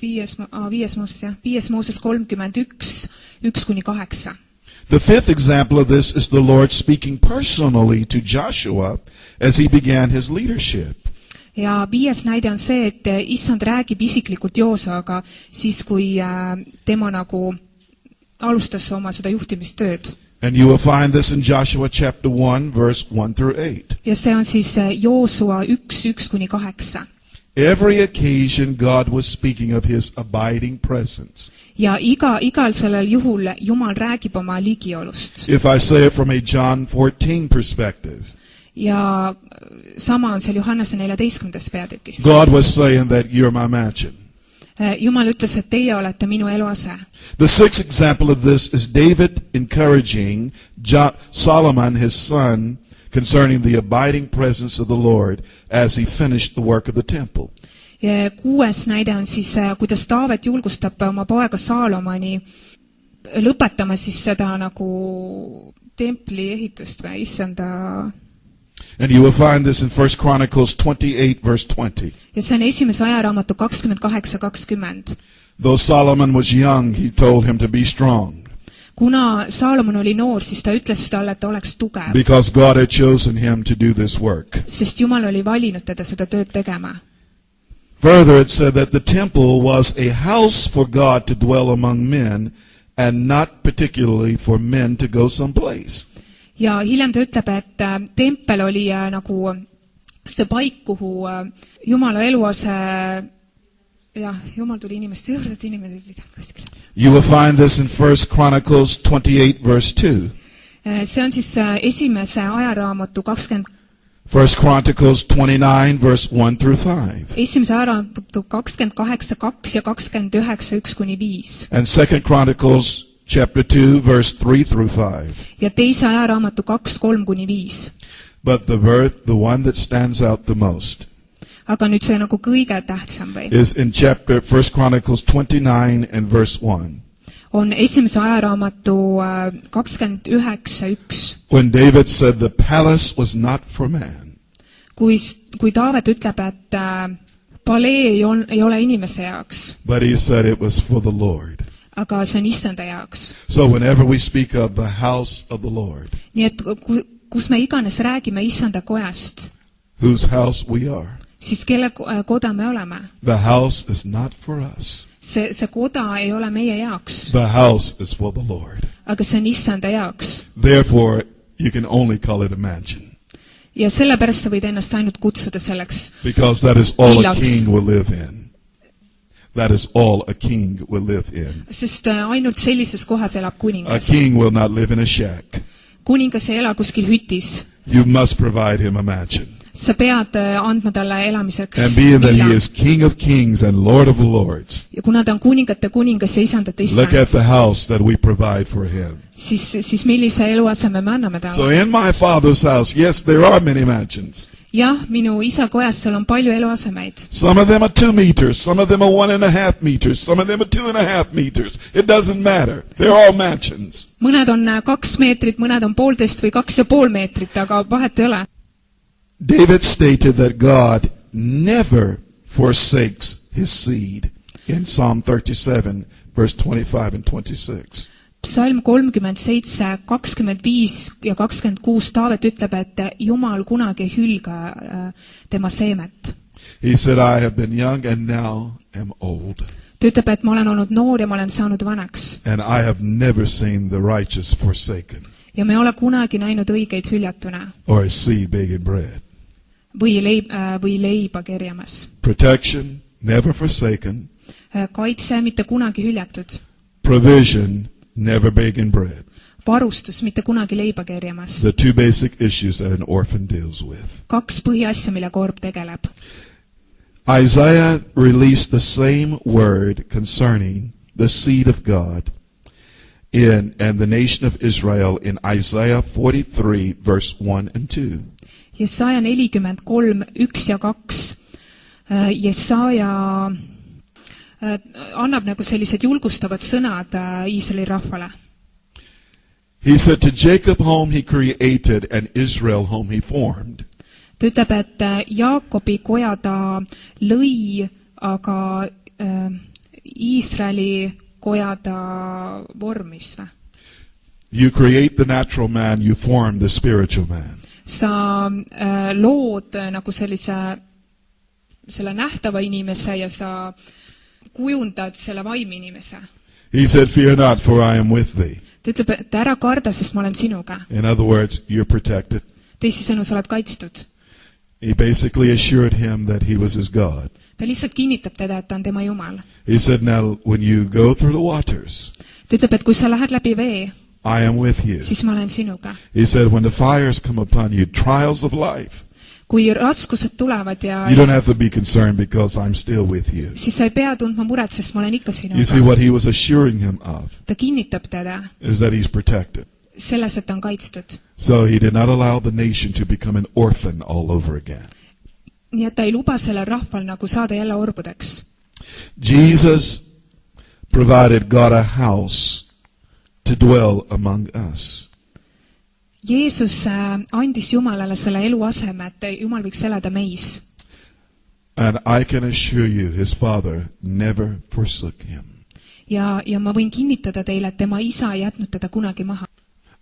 Viies Mooses, jah. Viies Mooses 31, 1 kuni 8.
The fifth example of this is the Lord speaking personally to Joshua as he began his leadership.
Ja viies näide on see, et issand räägib isiklikult Joosuaga siis, kui tema nagu alustas oma seda juhtimistööd.
And you will find this in Joshua chapter 1 verse 1 through 8.
Ja see on siis Joosua 1 kuni 8.
Every occasion God was speaking of his abiding presence.
Ja igal sellel juhul Jumal räägib oma ligiolust.
If I say it from a John 14 perspective,
Ja sama on seal Johannese 14. peatükis.
God was saying that you're my mansion.
Jumal ütles, et teie olete minu eluase.
The sixth example of this is David encouraging Solomon, his son, concerning the abiding presence of the Lord as he finished the work of the temple.
Ja kuues näide on siis, kuidas Taavet julgustab oma poega Saalomoni lõpetama siis seda nagu templi ehitust või issanda.
And you will find this in 1 Chronicles 28 verse 20.
Ja see on esimese ajaraamatu 28:20.
Though Solomon was young, he told him to be strong.
Kuna Saalomon oli noor, siis ta ütles talle, et ta oleks tugev.
Because God had chosen him to do this work.
Sest Jumal oli valinud teda seda tööd tegema.
Further, it said that the temple was a house for God to dwell among men and not particularly for men to go someplace.
ja hiljem ta ütleb, et tempel oli nagu see paik, kuhu Jumala eluase, jah, Jumal tuli inimeste juurde, et inimene ei pidanud kuskile.
You will find this in 1 Chronicles 28 verse 2.
See on siis esimese ajaraamatu
1 Chronicles 29 verse 1 through 5.
esimese ajaraamatu 28:2 ja 29:1-5.
And 2 Chronicles chapter 2 verse 3 through 5.
ja teise ajaraamatu 2:3-5.
But the one that stands out the most
aga nüüd see nagu kõige tähtsam või
is in chapter 1 Chronicles 29 and verse 1.
on esimese ajaraamatu 29:1.
When David said the palace was not for man.
kui Taavet ütleb, et palee ei ole inimese jaoks,
But he said it was for the Lord.
aga see on issanda jaoks.
So whenever we speak of the house of the Lord,
nii et kus me iganes räägime issanda kojast,
whose house we are,
siis kelle koda me oleme.
the house is not for us.
see koda ei ole meie jaoks,
The house is for the Lord.
aga see on issanda jaoks.
Therefore, you can only call it a mansion.
ja sellepärast sa võid ennast ainult kutsuda selleks,
Because that is all a
Villaks.
king will live in. That is all a king will live in.
sest ainult sellises kohas elab
A
kuningas.
king will not live in a shack.
kuningas ei ela kuskil hütis.
You must provide him a mansion.
sa pead andma talle elamiseks
And being that he
villa.
is king of kings and lord of lords,
ja kuna ta on kuningate kuningas ja isandate
look
issand,
at the house that we provide for him.
siis millise eluaseme me anname
So
talle.
in my father's house, yes, there are many mansions.
jah, minu isa kojas seal on palju eluasemeid.
Some of them are 2 meters, some of them are 1.5 meters, some of them are 2.5 meters. It doesn't matter. They're all mansions.
mõned on 2 meetrit, mõned on 1,5 või 2,5 meetrit, aga vahet ei ole.
David stated that God never forsakes his seed in Psalm 37, verse 25 and 26.
Psalm 37, 25 ja 26 Taavet ütleb, et Jumal kunagi ei hülga tema seemet.
He said, I have been young and now am old,
ta ütleb, et ma olen olnud noor ja ma olen saanud vanaks
and I have never seen the righteous forsaken,
ja me ei ole kunagi näinud õigeid hüljatuna
or his seed begging bread.
või leiba kerjamas.
Protection, never forsaken.
Kaitse, mitte kunagi hüljatud.
Provision, never begging bread.
Varustus, mitte kunagi leiba kerjamas.
The 2 basic issues that an orphan deals with.
2 põhiasja, mille orb tegeleb.
Isaiah released the same word concerning the seed of God and the nation of Israel in Isaiah 43, verse 1 and 2.
Jesaja 43, 1 ja 2. Jesaja annab nagu sellised julgustavad sõnad Iisraeli rahvale.
He said, to Jacob whom he created and Israel whom he formed.
Ta ütleb, et Jaakobi koja ta lõi, aga Iisraeli koja ta vormis.
You create the natural man, you form the spiritual man.
Sa lood nagu selle nähtava inimese ja sa kujundad selle vaimi inimese.
He said, fear not, for I am with thee.
Ta ütleb, et ära karda, sest ma olen sinuga.
In other words, you're protected.
Teisisõnu, sa oled kaitstud.
He basically assured him that he was his God.
Ta lihtsalt kinnitab teda, et ta on tema Jumal.
He said, now when you go through the waters,
ta ütleb, et kui sa lähed läbi vee,
I am with you.
siis ma olen sinuga.
He said, when the fires come upon you, trials of life,
kui raskused tulevad ja
you don't have to be concerned because I'm still with you.
siis sa ei pea tundma muret, sest ma olen ikka
You see,
sinuga.
what he was assuring him of
ta kinnitab teda
is that he's protected.
selles, et ta on kaitstud.
So he did not allow the nation to become an orphan all over again.
nii et ta ei luba sellel rahval nagu saada jälle orbudeks.
Jesus provided God a house to dwell among us.
Jeesus andis Jumalale selle eluaseme, et Jumal võiks elada meis.
And I can assure you, his father never forsook him.
ja ma võin kinnitada teile, et tema isa ei jätnud teda kunagi maha.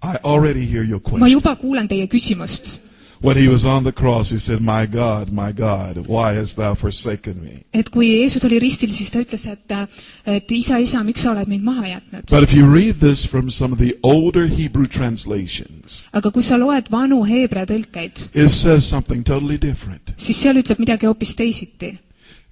I already hear your
ma
question.
juba kuulen teie küsimust.
When he was on the cross, he said, my God, why hast thou forsaken me?
et kui Jeesus oli ristil, siis ta ütles, et isa, miks sa oled mind maha jätnud?
But if you read this from some of the older Hebrew translations,
Aga kui sa loed vanu heebrea tõlkeid,
it says something totally different.
siis seal ütleb midagi hoopis teisiti.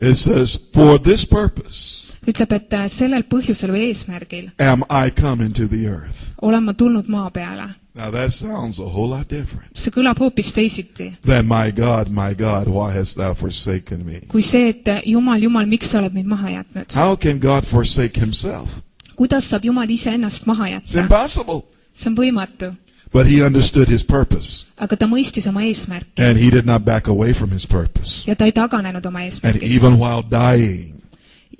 It says, for this purpose
Ütleb, et sellel põhjusel või eesmärgil
am I come into the earth.
olen ma tulnud maa peale.
Now that sounds a whole lot different
See kõlab hoopis teisiti
than my God, why hast thou forsaken me?
kui see, et Jumal, miks sa oled mind maha jätnud?
How can God forsake himself?
Kuidas saab Jumal iseennast maha
It's
jätta?
impossible.
See on võimatu.
But he understood his purpose,
Aga ta mõistis oma eesmärki
and he did not back away from his purpose.
ja ta ei taganenud oma
And
eesmärgist.
even while dying,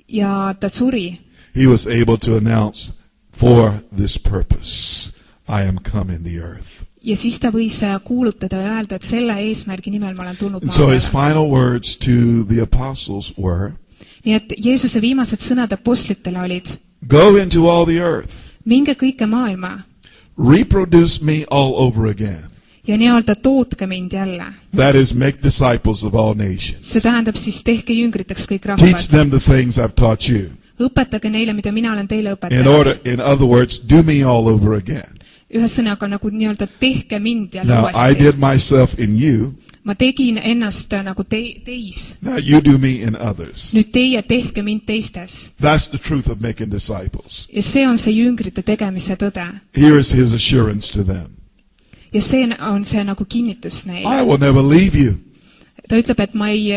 Ja ta suri
he was able to announce, for this purpose I am come in the earth.
ja siis ta võis kuulutada ja öelda, et selle eesmärgi nimel ma olen tulnud
And
maa
so his
peale.
final words to the apostles were,
Nii et Jeesuse viimased sõnad apostlitele olid:
go into all the earth,
minge kõike maailma
reproduce me all over again.
ja nii-öelda tootke mind jälle.
That is, make disciples of all nations.
See tähendab siis tehke jüngriteks kõik
Teach
rahvad.
them the things I've taught you.
Õpetage neile, mida mina olen teile
In other words, do me all over again.
Ühesõnaga nagu nii-öelda tehke mind jälle
Now, I
uuesti.
did myself in you.
Ma tegin ennast nagu teis.
Now, you do me in others.
Nüüd teie tehke mind teistes.
That's the truth of making disciples.
Ja see on see jüngrite tegemise tõde.
Here is his assurance to them.
Ja see on see nagu kinnitus
I
neile.
will never leave you.
Ta ütleb, et ma ei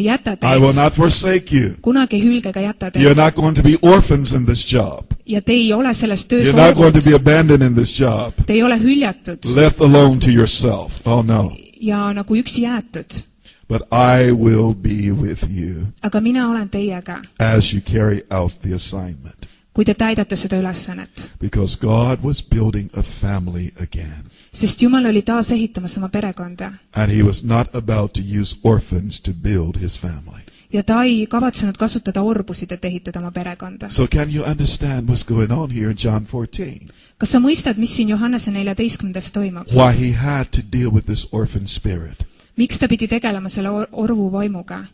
jäta
I will
teid.
not forsake you.
Kunagi hülge ega jäta
You're
teid.
not going to be orphans in this job.
Ja te ei ole selles töös
You're not going to
orvud.
be abandoned in this job,
Te ei ole hüljatud
left alone to yourself. Oh no.
ja nagu üksi jäetud.
But I will be with you
Aga mina olen teiega,
as you carry out the assignment.
kui te täidate seda ülesannet.
Because God was building a family again.
Sest Jumal oli taas ehitamas oma perekonda.
And he was not about to use orphans to build his family.
Ja ta ei kavatsenud kasutada orbusid, et ehitada oma perekonda.
So can you understand what's going on here in John 14?
Kas sa mõistad, mis siin Johannese 14. toimub?
Why he had to deal with this orphan spirit.
Miks ta pidi tegelema selle orvu vaimuga?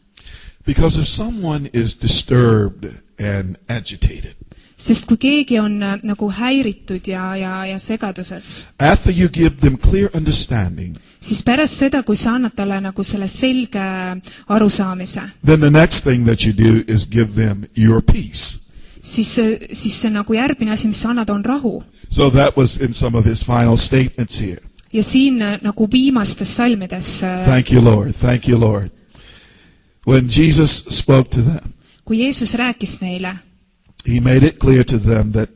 Because if someone is disturbed and agitated,
Sest kui keegi on nagu häiritud ja segaduses,
after you give them clear understanding,
siis pärast seda, kui sa annad talle nagu selle selge arusaamise,
then the next thing that you do is give them your peace.
siis see nagu järgmine asi, mis sa annad, on rahu.
So that was in some of his final statements here.
Ja siin nagu viimastes salmides,
Thank you, Lord. Thank you, Lord. When Jesus spoke to them,
kui Jeesus rääkis neile,
he made it clear to them that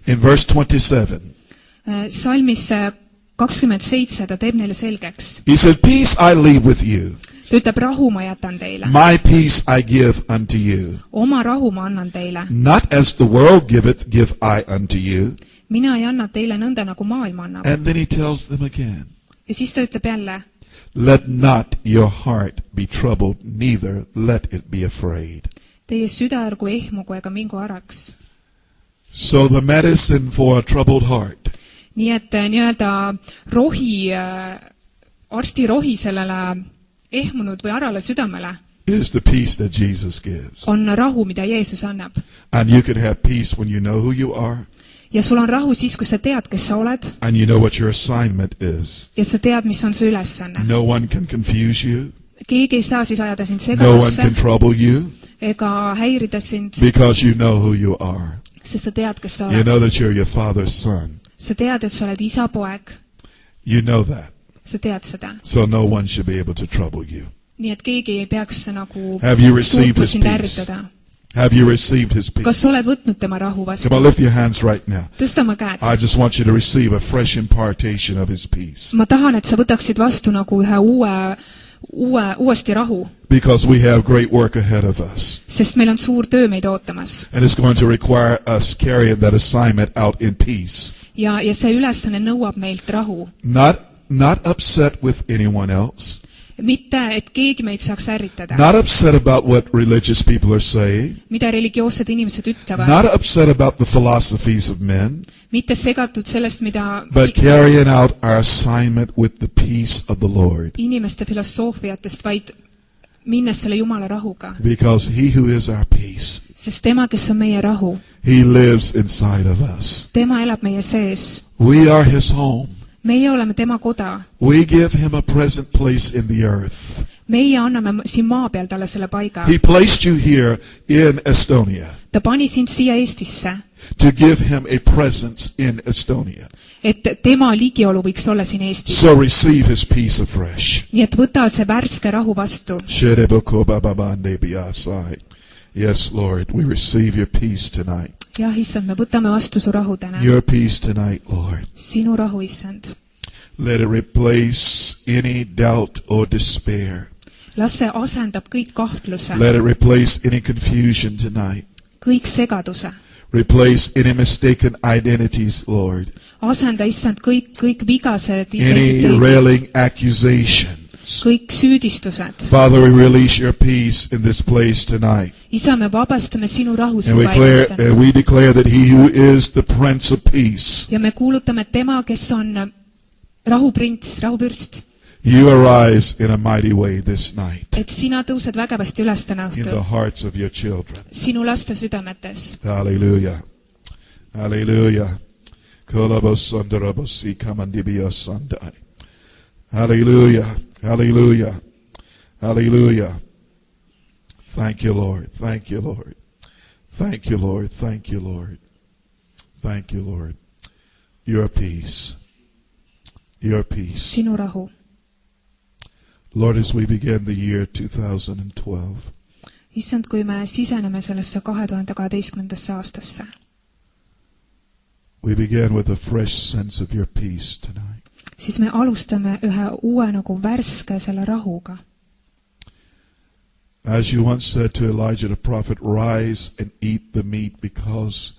in verse 27,
salmis 27 ta teeb neile selgeks.
he said, peace I leave with you.
Ta ütleb, rahu ma jätan teile.
My peace I give unto you.
Oma rahu ma annan teile.
Not as the world giveth, give I unto you.
Mina ei anna teile nõnda, nagu maailm annab.
And then he tells them again,
Ja siis ta ütleb jälle,
let not your heart be troubled, neither let it be afraid.
teie süda ärgu ehmugu ega mingu araks.
So the medicine for a troubled heart
Nii et nii-öelda rohi, arsti rohi sellele ehmunud või arale südamele
is the peace that Jesus gives.
on rahu, mida Jeesus annab.
And you can have peace when you know who you are,
Ja sul on rahu siis, kui sa tead, kes sa oled,
and you know what your assignment is.
ja sa tead, mis on su ülesanne.
No one can confuse you.
Keegi ei saa siis ajada sind
No one
segadusse
can trouble you
ega häirida sind,
because you know who you are.
sest sa tead, kes sa
You
oled.
know that you're your father's son.
Sa tead, et sa oled isa poeg.
You know that.
Sa tead seda.
So no one should be able to trouble you.
Nii et keegi ei peaks nagu
Have you received
suutma
his
sind
peace?
ärritada.
Have you received his
Kas
peace?
sa oled võtnud tema rahu vastu?
Come on, lift your hands right now.
Tõsta oma käed.
I just want you to receive a fresh impartation of his peace.
Ma tahan, et sa võtaksid vastu nagu ühe uuesti rahu,
Because we have great work ahead of us.
sest meil on suur töö meid ootamas.
And it's going to require us carrying that assignment out in peace.
Ja see ülesanne nõuab meilt rahu.
Not upset with anyone else.
Mitte, et keegi meid saaks ärritada.
Not upset about what religious people are saying.
Mida religioossed inimesed ütlevad.
Not upset about the philosophies of men.
mitte segatud sellest, mida
but carrying out our assignment with the peace of the Lord.
inimeste filosoofiatest, vaid minnes selle Jumala rahuga.
Because he who is our peace,
Sest tema, kes on meie rahu,
he lives inside of us.
tema elab meie sees.
We are his home.
Meie oleme tema koda.
We give him a present place in the earth.
Meie anname siin maa peal talle selle paiga.
He placed you here in Estonia
Ta pani sind siia Eestisse,
to give him a presence in Estonia.
et tema ligiolu võiks olla siin Eestis.
So receive his peace afresh.
Nii et võta see värske rahu vastu.
Yes, Lord, we receive your peace tonight.
Jah, issand, me võtame vastu su rahu täna.
Your peace tonight, Lord.
Sinu rahu, issand.
Let it replace any doubt or despair.
Las see asendab kõik kahtluse,
Let it replace any confusion tonight.
kõik segaduse.
Replace any mistaken identities, Lord.
Asenda, issand, kõik vigased
Any
identiteedid,
railing accusations.
kõik süüdistused.
Father, we release your peace in this place tonight.
Isa, me vabastame sinu rahu
And we declare that he who is the Prince of Peace,
ja me kuulutame tema, kes on rahuprints, rahupürst,
you arise in a mighty way this night
et sina tõused vägevasti üles täna
in the
õhtul
hearts of your children.
sinu laste südametes.
Hallelujah. Hallelujah. Kolabosandarabosi kamandibiyasandai. Hallelujah. Hallelujah. Hallelujah. Thank you, Lord. Thank you, Lord. Thank you, Lord. Thank you, Lord. Thank you, Lord. Your peace. Your peace.
Sinu rahu.
Lord, as we begin the year 2012,
Issand, kui me siseneme sellesse 2012. aastasse,
we begin with a fresh sense of your peace tonight.
siis me alustame ühe uue nagu värske selle rahuga.
As you once said to Elijah the prophet, rise and eat the meat because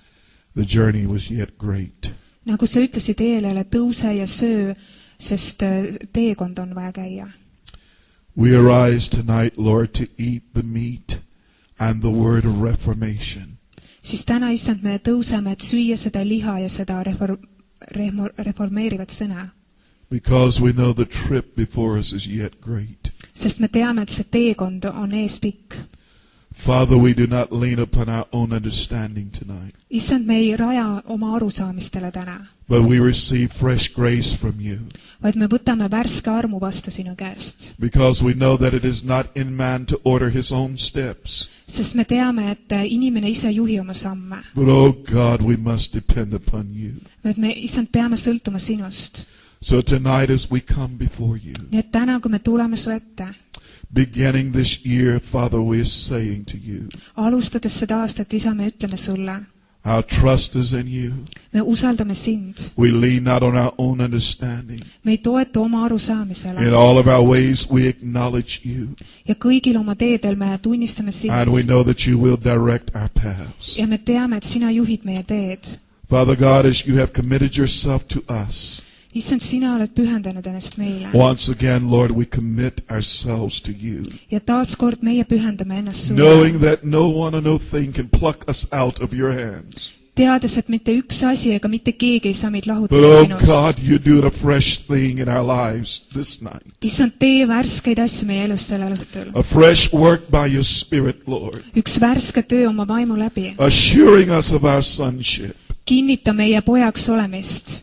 the journey was yet great.
Nagu sa ütlesid Eelele, tõuse ja söö, sest teekond on vaja käia.
We arise tonight, Lord, to eat the meat and the word of reformation.
Siis täna, issand, me tõuseme, et süüa seda liha ja seda reformeerivat sõna.
Because we know the trip before us is yet great.
Sest me teame, et see teekond on ees pikk.
Father, we do not lean upon our own understanding tonight,
Issand, me ei raja oma arusaamistele täna,
but we receive fresh grace from you.
vaid me võtame värske armu vastu sinu käest.
Because we know that it is not in man to order his own steps.
Sest me teame, et inimene ise juhi oma samme.
But oh God, we must depend upon you.
Et me, issand, peame sõltuma sinust.
So tonight as we come before you,
Nii et täna, kui me tuleme su ette,
beginning this year, Father, we are saying to you,
alustades seda aastat, isa, me ütleme sulle,
our trust is in you.
me usaldame sind.
We lean not on our own understanding.
Me ei toeta oma arusaamisele.
In all of our ways we acknowledge you.
Ja kõigil oma teedel me tunnistame sind.
And we know that you will direct our paths.
Ja me teame, et sina juhid meie teed.
Father God, as you have committed yourself to us,
Issand, sina oled pühendanud ennast meile.
once again, Lord, we commit ourselves to you,
Ja taas kord meie pühendame ennast sulle.
knowing that no one or no thing can pluck us out of your hands.
Teades, et mitte üks asi ega mitte keegi ei saa meid
But
lahutada
oh
sinust.
God, you do a fresh thing in our lives this night.
Issand, tee värskeid asju meie elus sellel õhtul.
A fresh work by your Spirit, Lord,
Üks värske töö oma vaimu läbi.
assuring us of our sonship,
Kinnita meie pojaks olemist.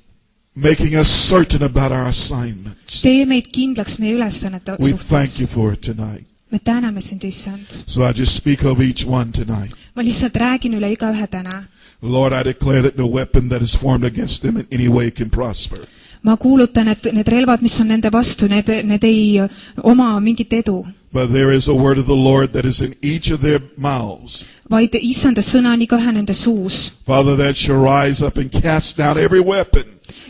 making us certain about our assignments.
Tee meid kindlaks meie ülesannete
We thank you
suhtes.
for it tonight.
Me täname sind, issand.
So I just speak of each one tonight.
Ma lihtsalt räägin üle igaühe täna.
Lord, I declare that no weapon that is formed against them in any way can prosper.
Ma kuulutan, et need relvad, mis on nende vastu, need ei oma mingit edu.
But there is a word of the Lord that is in each of their mouths.
Vaid issanda sõna on igaühe nende suus.
Father, that shall rise up and cast down every weapon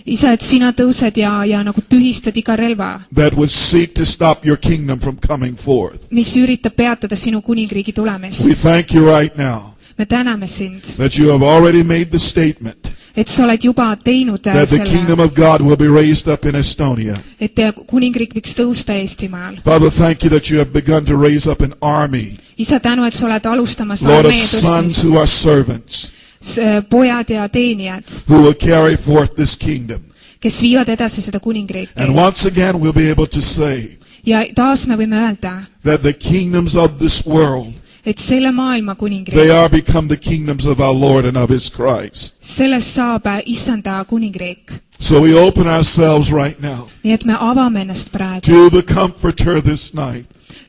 Isa, et sina tõused ja nagu tühistad iga relva,
that would seek to stop your kingdom from coming forth.
mis üritab peatada sinu kuningriigi
We
tulemist.
thank you right now
Me täname sind,
that you have already made the statement
et sa oled juba teinud
that the kingdom
selle,
of God will be raised up in Estonia.
et kuningriik võiks tõusta Eestimaal.
Father, thank you that you have begun to raise up an army,
Isa, tänu, et sa oled alustamas
Lord, of
armee
sons
tõstmist,
who are servants,
pojad ja teenijad,
who will carry forth this kingdom.
kes viivad edasi seda kuningriiki.
And once again we'll be able to say
Ja taas me võime öelda,
that the kingdoms of this world,
et selle maailma
they
kuningriik,
are become the kingdoms of our Lord and of his Christ.
sellest saab issanda kuningriik.
So we open ourselves right now
Nii et me avame ennast praegu
to the Comforter this night.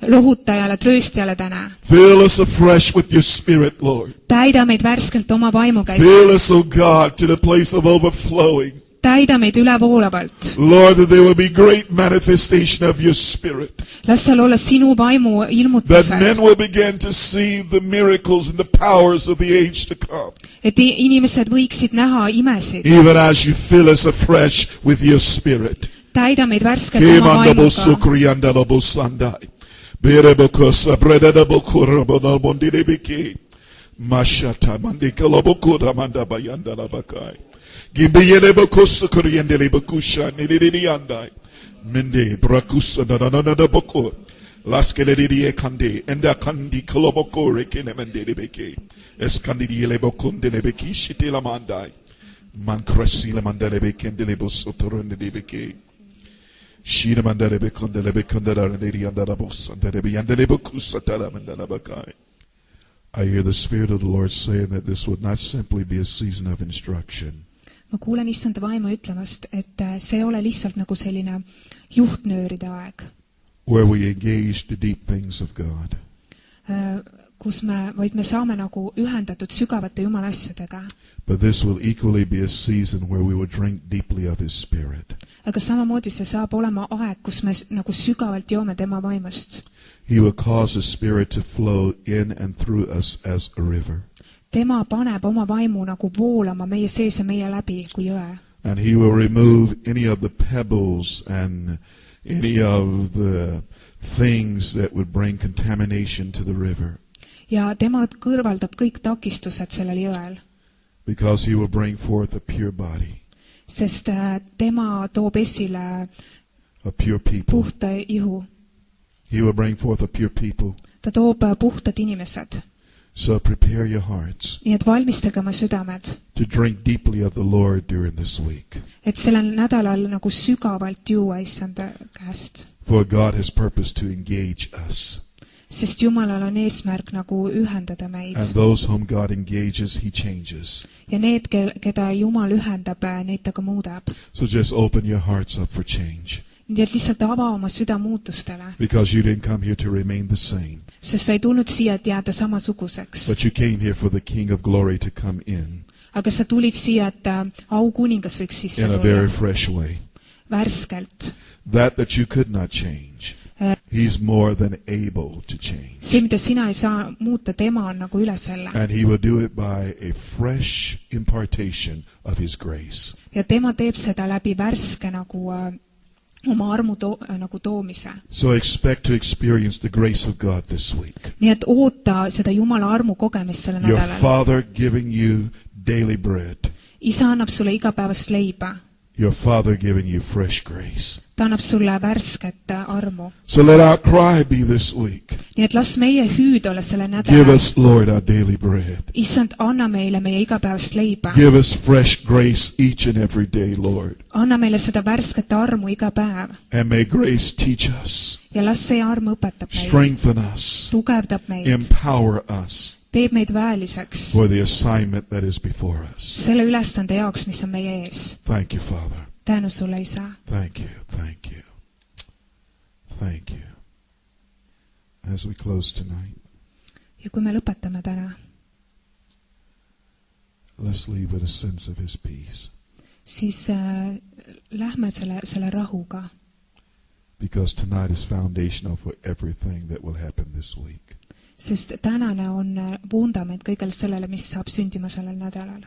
lohutajale, trööstjale täna.
Fill us afresh with your Spirit, Lord.
Täida meid värskelt oma vaimuga,
Fill us, O God, to the place of overflowing.
täida meid ülevoolavalt.
Lord, that there will be great manifestation of your Spirit.
Las seal olla sinu vaimu
That
ilmutused,
men will begin to see the miracles and the powers of the age to come.
et inimesed võiksid näha imesid.
Even as you fill us afresh with your Spirit.
Täida meid värskelt oma vaimuga.
Berebokosa bredadabokura bonalbondilebiki. Mashata mandikalabokura mandabayandalabakai. Gimbiyelebokosa kuriendelebakusha nililiandai. Mende brakusa nananaboko. Laskelediye kande enda kandi kalabokore kenemendelebeke. Eskandidelebokundelebeki shitilamandai. Mancresila mandelebekendelebosotorondelebeke. I hear the Spirit of the Lord saying that this would not simply be a season of instruction.
Ma kuulen issanda vaimu ütlevast, et see ei ole lihtsalt nagu selline juhtnööride aeg,
Where we engage the deep things of God.
vaid me saame nagu ühendatud sügavate Jumala asjadega.
But this will equally be a season where we will drink deeply of His Spirit.
Aga samamoodi see saab olema aeg, kus me nagu sügavalt joome tema vaimust.
He will cause His Spirit to flow in and through us as a river.
Tema paneb oma vaimu nagu voolama meie sees ja meie läbi kui jõe.
And He will remove any of the pebbles and any of the things that would bring contamination to the river.
Ja tema kõrvaldab kõik takistused sellel jõel,
Because He will bring forth a pure body,
sest tema toob esile
a pure people.
puhta ihu.
He will bring forth a pure people.
Ta toob puhtad inimesed.
So prepare your hearts
Nii et valmistage oma südamed,
to drink deeply of the Lord during this week.
et sellel nädalal nagu sügavalt juua issanda käest.
For God has purposed to engage us.
Sest Jumalal on eesmärk nagu ühendada meid.
And those whom God engages, He changes.
Ja need, keda Jumal ühendab, neid ta ka muudab.
So just open your hearts up for change.
Nii et lihtsalt ava oma süda muutustele.
Because you didn't come here to remain the same.
Sest sa ei tulnud siia, et jääda samasuguseks.
But you came here for the King of Glory to come in
Aga sa tulid siia, et aukuningas võiks sisse
a very
tulla.
fresh way.
Värskelt.
That you could not change. He's more than able to change.
See, mida sina ei saa muuta, tema on nagu üle selle.
And He will do it by a fresh impartation of His grace.
Ja tema teeb seda läbi värske nagu oma armu nagu toomise.
So expect to experience the grace of God this week.
Nii et oota seda Jumala armu kogemist selle
Your
nädalal.
Father giving you daily bread.
Isa annab sulle igapäevast leiba.
Your Father giving you fresh grace.
Ta annab sulle värsket armu.
So let our cry be this week.
Nii et las meie hüüd olla selle
Give
nädalal.
us, Lord, our daily bread.
Issand, anna meile meie igapäevast leiba.
Give us fresh grace each and every day, Lord.
Anna meile seda värsket armu iga päev.
And may grace teach us,
Ja las see arm õpetab meid.
strengthen us,
Tugevdab meid.
empower us
Teeb meid väeliseks.
for the assignment that is before us.
Selle ülesande jaoks, mis on meie ees.
Thank you, Father.
Tänu sulle, Isa.
Thank you, thank you, thank you. As we close tonight,
Ja kui me lõpetame täna,
let's leave with a sense of His peace.
siis lähme selle rahuga.
Because tonight is foundational for everything that will happen this week.
Sest tänane on vundament kõigele sellele, mis saab sündima sellel nädalal.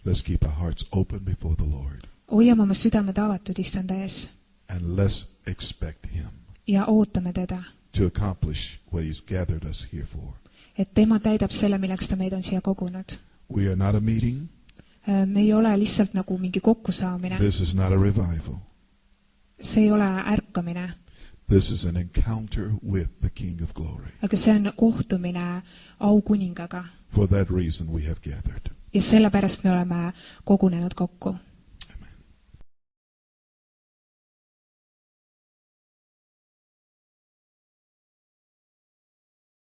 Let's keep our hearts open before the Lord.
Hoiame oma südamed avatud issanda ees.
And let's expect Him
Ja ootame teda,
to accomplish what He's gathered us here for.
et tema täidab selle, milleks ta meid on siia kogunud.
We are not a meeting.
Me ei ole lihtsalt nagu mingi kokkusaamine.
This is not a revival.
See ei ole ärkamine,
This is an encounter with the King of Glory.
aga see on kohtumine aukuningaga.
For that reason we have gathered.
ja sellepärast me oleme kogunenud kokku.